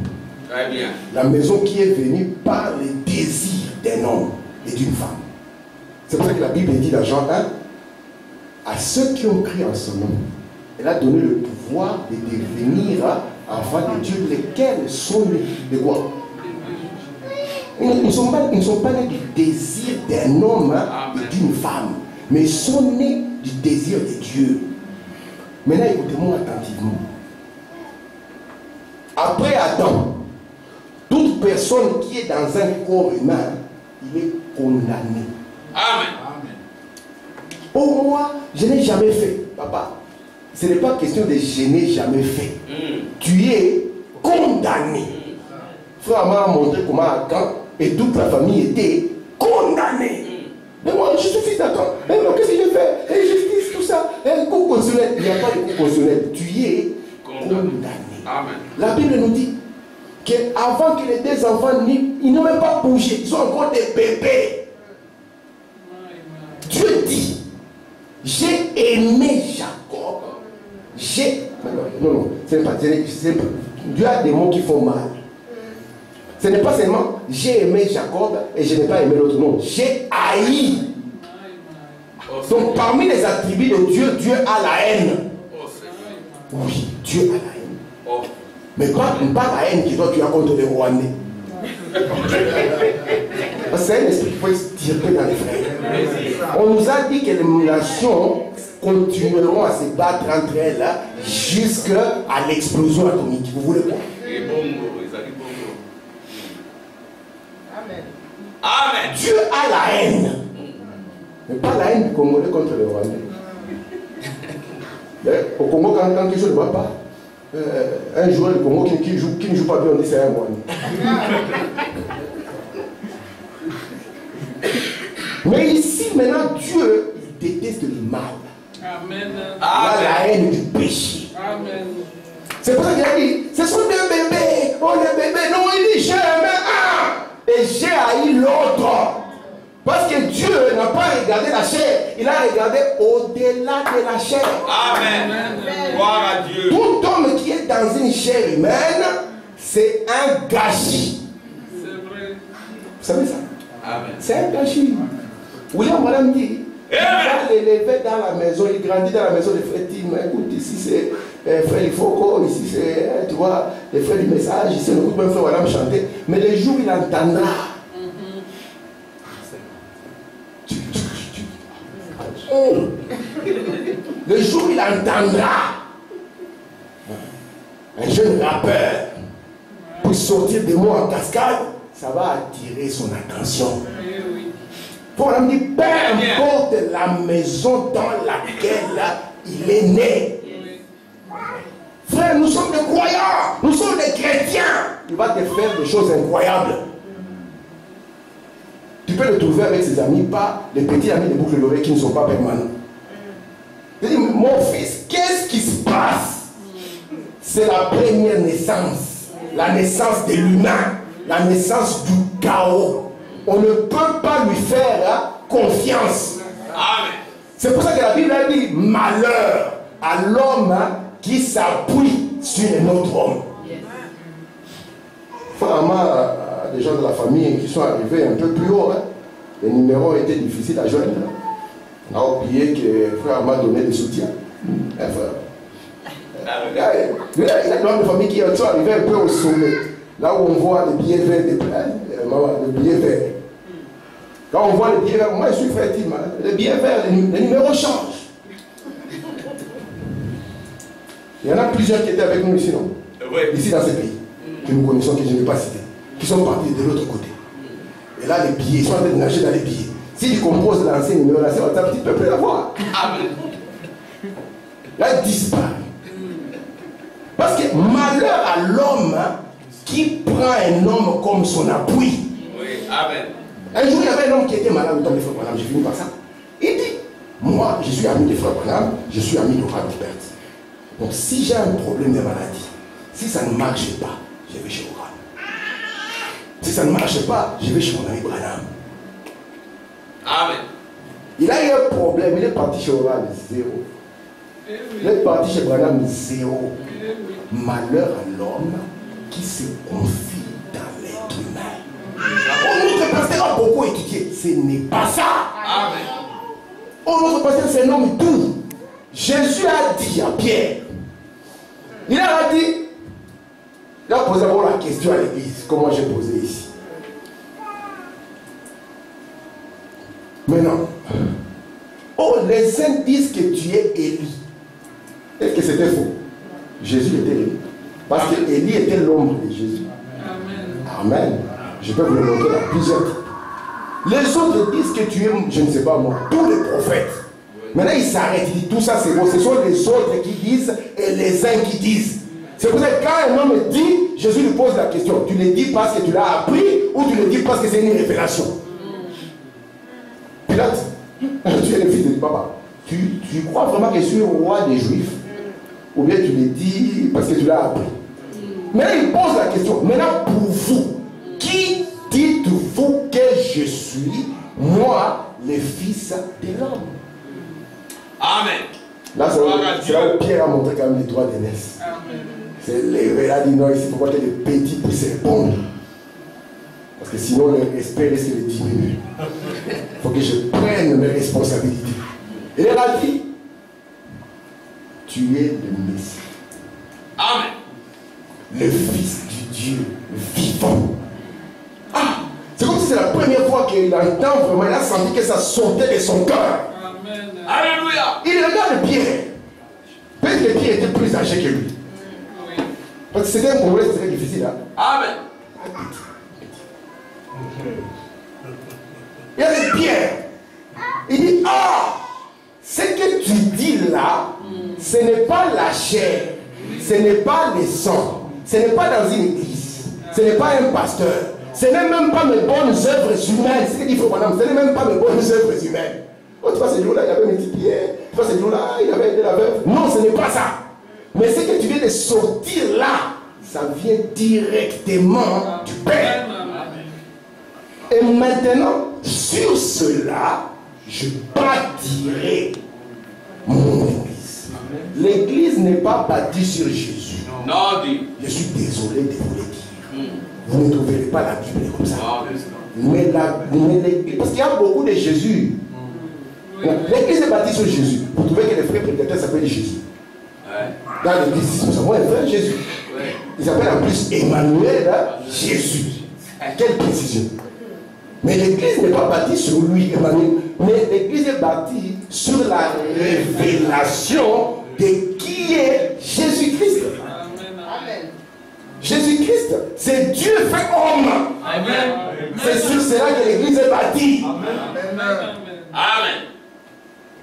Très bien. La maison qui est venue par les désirs d'un homme et d'une femme. C'est pour ça que la Bible dit dans Jean 1, à ceux qui ont cru en son nom, elle a donné le pouvoir de devenir enfants de Dieu, lesquels sont nés de quoi? Ils ne sont pas nés du désir d'un homme et d'une femme, mais ils sont nés du désir de Dieu. Maintenant, écoutez-moi attentivement. Après Adam, toute personne qui est dans un corps humain, il est condamné. Amen. Oh, moi, je n'ai jamais fait, papa. Ce n'est pas question de je n'ai jamais fait. Tu es condamné. Frère m'a montré comment Adam et toute la famille étaient condamnés. Mais moi, je suis fils d'Adam. Qu'est-ce que j'ai fait? Et justice, tout ça. Coup constitutionnel. Il n'y a pas de coup constitutionnel. Tu es condamné. Amen. La Bible nous dit qu'avant que les 2 enfants naissent, ils n'ont même pas bougé. Ils sont encore des bébés. Dieu dit, j'ai aimé Jacob. Non, c'est pas. Dieu a des mots qui font mal. Ce n'est pas seulement j'ai aimé Jacob et je n'ai pas aimé l'autre. Non, j'ai haï. Donc parmi les attributs de Dieu, Dieu a la haine. Oui, Dieu a la haine. Mais pas la haine que toi tu as contre les Rwandais. C'est un esprit qu'il faut extirper dans les frères. On nous a dit que les nations continueront à se battre entre elles jusqu'à l'explosion atomique. Vous voulez quoi? Amen. Dieu a la haine. Mais pas la haine du Congolais contre les Rwandais. Au Congo, quand quelque chose ne va pas, un joueur du Congo qui ne joue pas bien, on dit c'est un Rwandais. Mais ici, maintenant, Dieu, il déteste le mal. Amen. Il a la haine du péché. Amen. C'est pour ça qu'il a dit, ce sont des bébés. Oh, les bébés. Non, il dit, j'ai aimé un et j'ai haï l'autre. Parce Parce que Dieu n'a pas regardé la chair, il a regardé au-delà de la chair. Amen. Gloire à Dieu. Tout homme qui est dans une chair humaine, c'est un gâchis. C'est vrai. Vous savez ça? Amen. C'est un gâchis. William Branham dit, il va l'élever dans la maison, il grandit dans la maison des frères Tim. Écoute, ici c'est frère Ifoko, ici c'est, tu vois, les frères du message, ici on écoute même frère Branham chanter. Mais le jour où il entendra, le jour où il entendra un jeune rappeur pour sortir des mots en cascade, ça va attirer son attention. Pour lui dire, peu importe la maison dans laquelle il est né. Frère, nous sommes des croyants, nous sommes des chrétiens. Il va te faire des choses incroyables. Tu peux le trouver avec ses amis, pas les petits amis de boucle d'oreille qui ne sont pas permanents. Il dit, mon fils, qu'est-ce qui se passe? C'est la première naissance, la naissance de l'humain, la naissance du chaos. On ne peut pas lui faire confiance. Amen. C'est pour ça que la Bible a dit malheur à l'homme qui s'appuie sur un autre homme. Vraiment, des gens de la famille qui sont arrivés un peu plus haut, les numéros étaient difficiles à joindre. On a oublié que frère m'a donné des soutiens. Il y a des gens de famille qui sont arrivés un peu au sommet. Là où on voit les billets verts, les billets verts. Quand on voit les billets verts, moi je suis frère Tim, les billets verts, les numéros changent. Il y en a plusieurs qui étaient avec nous ici, non? Oui. Ici dans ce pays, que nous connaissons, que je ne vais pas citer, qui sont partis de l'autre côté. Et là, les billets, ils sont en train de nager dans les billets. Si tu composes l'ancien numéro, l'ancien WhatsApp, tu peux plus l'avoir. Amen. Là, il disparaît. Parce que malheur à l'homme qui prend un homme comme son appui. Oui. Amen. Un jour, il y avait un homme qui était malade au temps des frères Branham. J'ai fini par ça. Il dit, moi, je suis ami des frères Branham, je suis ami de Robert. Donc, si j'ai un problème de maladie, si ça ne marche pas, je vais chez Oran. Si ça ne marche pas, je vais chez mon ami Branham. Amen. Il a eu un problème, il est parti chez Oran, zéro. Il est parti chez Branham, zéro. Malheur à l'homme qui se confie dans l'être humain. Notre pasteur a beaucoup étudié. Ce n'est pas ça. Amen. Notre pasteur, c'est un homme doux. Jésus a dit à Pierre, il a dit, il a posé d'abord la question à l'église, comme moi j'ai posé ici. Maintenant, oh, les saints disent que tu es Élie. Est-ce que c'était faux? Jésus était Élie. Parce que Élie était l'ombre de Jésus. Amen. Amen. Je peux vous le montrer dans plusieurs types. Les autres disent que tu es, je ne sais pas moi, tous les prophètes. Maintenant, ils s'arrêtent, ils disent tout ça c'est bon. Ce sont les autres qui disent et les uns qui disent. C'est pour ça que quand un homme dit, Jésus lui pose la question. Tu le dis parce que tu l'as appris ou tu le dis parce que c'est une révélation? Pilate, tu es le fils de papa. Tu crois vraiment que je suis roi des Juifs? Ou bien tu le dis parce que tu l'as appris? Maintenant, il pose la question. Maintenant, pour vous, qui dites-vous que je suis, moi, le fils de l'homme? Amen. Là, c'est là où Pierre a montré quand même les droits d'aînesse. C'est levé là, dit non, ici, il faut pas que les petits puissent répondre. Parce que sinon, le respect risque de diminuer. Il faut que je prenne mes responsabilités. Et il a dit, tu es le Messie. Amen. Le Fils du Dieu vivant. Ah, c'est comme si c'est la première fois qu'il entend vraiment, il a senti que ça sortait de son cœur. Amen. Alléluia. Il regarde Pierre. Peut-être que Pierre était plus âgé que lui. Oui. Parce que c'était un problème, c'était très difficile. Hein? Amen. Il y avait Pierre. Il dit, ah, ce que tu dis là, ce n'est pas la chair, ce n'est pas le sang, ce n'est pas dans une église, ce n'est pas un pasteur, ce n'est même pas mes bonnes œuvres humaines. C'est ce que dit Frère Branham, ce n'est même pas mes bonnes œuvres humaines. Oh, tu vois, ce jour-là, il y avait mes petits pieds, tu vois, ce jour-là, il avait aidé la veuve. Non, ce n'est pas ça. Mais ce que tu viens de sortir là, ça vient directement du Père. Et maintenant, sur cela, je bâtirai mon église. L'église n'est pas bâtie sur Jésus. Non, dit. Je suis désolé de vous le dire. Vous ne trouverez pas la Bible comme ça. Non, Parce qu'il y a beaucoup de Jésus. L'église est bâtie sur Jésus. Vous trouvez que les frères prédicateurs s'appellent Jésus. Dans l'église, nous avons un frère Jésus. Il s'appelle en plus Emmanuel, Jésus. Quelle précision. Mais l'église n'est pas bâtie sur lui, Emmanuel. Mais l'église est bâtie sur la révélation de qui est Jésus-Christ. Jésus-Christ, c'est Dieu fait homme. C'est sur cela que l'église est bâtie. Amen.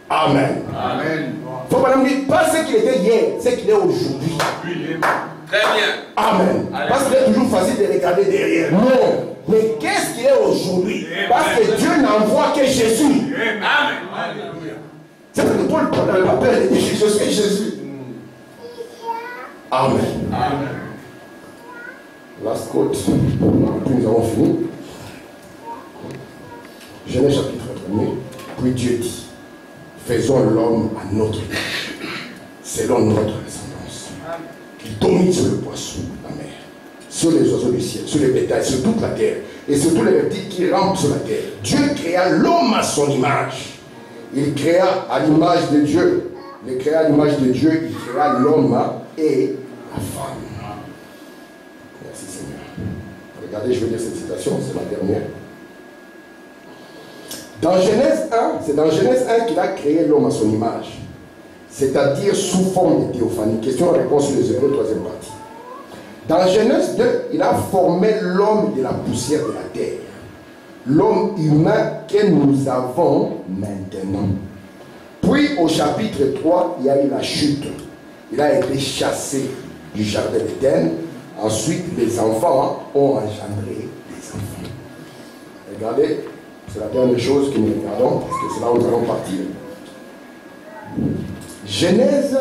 Amen. Amen. Faut pas nous dire pas ce qu'il était hier, c'est qu'il est aujourd'hui. Très bien. Amen. Parce qu'il est toujours facile de regarder derrière. Non. Mais qu'est-ce qu'il est aujourd'hui? Parce que Dieu n'envoie que Jésus. Amen. C'est pour que Paul dans l'appel de Jésus, je suis Jésus. Amen. Amen. Last quote. Puis nous avons fini. Genèse chapitre 1er. Puis Dieu dit, faisons l'homme à notre image, selon notre ressemblance. Il domine sur le poisson, la mer, sur les oiseaux du ciel, sur les bétails, sur toute la terre, et sur tous les reptiles qui rampent sur la terre. Dieu créa l'homme à son image. Il créa à l'image de Dieu. Il créa à l'image de Dieu, il créa l'homme et la femme. Merci Seigneur. Regardez, je vais lire cette citation, c'est la dernière. Dans Genèse 1, c'est dans Genèse 1 qu'il a créé l'homme à son image, c'est-à-dire sous forme de théophanie. Question-réponse sur les Hébreux, troisième partie. Dans Genèse 2, il a formé l'homme de la poussière de la terre, l'homme humain que nous avons maintenant. Puis au chapitre 3, il y a eu la chute. Il a été chassé du jardin d'Éden. Ensuite, les enfants ont engendré les enfants. Regardez. C'est la dernière chose que nous regardons, parce que c'est là où nous allons partir. Genèse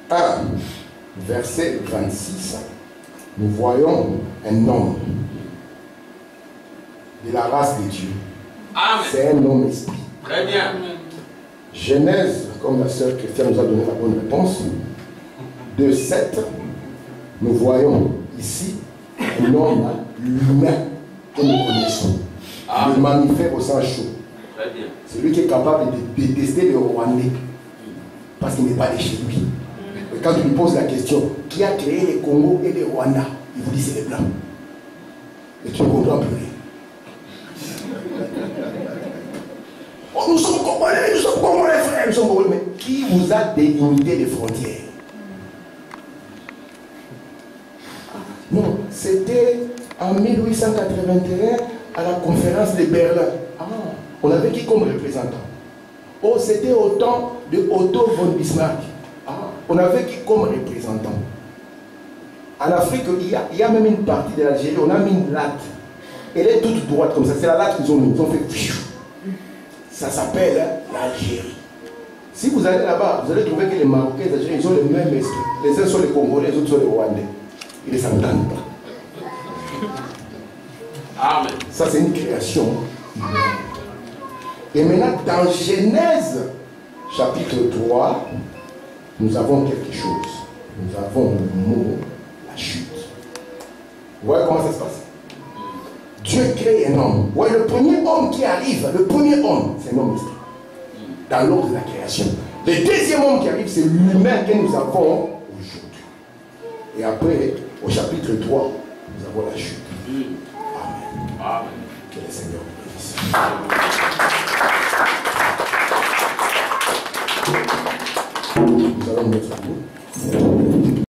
1, verset 26. Nous voyons un homme de la race de Dieu. Amen. C'est un homme esprit. Très bien. Genèse, comme la sœur Christiane nous a donné la bonne réponse, 2,7, nous voyons ici un homme humain que nous connaissons. Le mammifère au sang chaud. Très bien. C'est lui qui est capable de détester le Rwandais parce qu'il n'est pas de chez lui. Et quand tu lui poses la question, qui a créé les Congo et les Rwanda, il vous dit c'est les Blancs. Et tu ne comprends plus rien. Oh, nous sommes Congolais, frères, nous sommes Congolais. Mais qui vous a délimité les frontières? Non, c'était en 1881 à la conférence de Berlin. On avait qui comme représentant? Oh, c'était au temps de Otto von Bismarck. On avait qui comme représentant? En Afrique, il y a même une partie de l'Algérie, on a mis une latte. Elle est toute droite comme ça. C'est la latte qu'ils ont mis. Ils ont fait. Ça s'appelle l'Algérie. Si vous allez là-bas, vous allez trouver que les Marocains et les Algériens, ils ont le même esprit. Les uns sont les Congolais, les autres sont les Rwandais. Ils ne s'entendent pas. Amen. Ça, c'est une création. Et maintenant, dans Genèse, chapitre 3, nous avons quelque chose. Nous avons le mot, la chute. Vous voyez comment ça se passe? Dieu crée un homme. Vous voyez, le premier homme qui arrive, le premier homme, c'est un homme esprit. Dans l'ordre de la création. Le deuxième homme qui arrive, c'est l'humain que nous avons aujourd'hui. Et après, au chapitre 3, nous avons la chute. Amen. Amen. Que le Seigneur vous bénisse. Nous allons mettre à vous.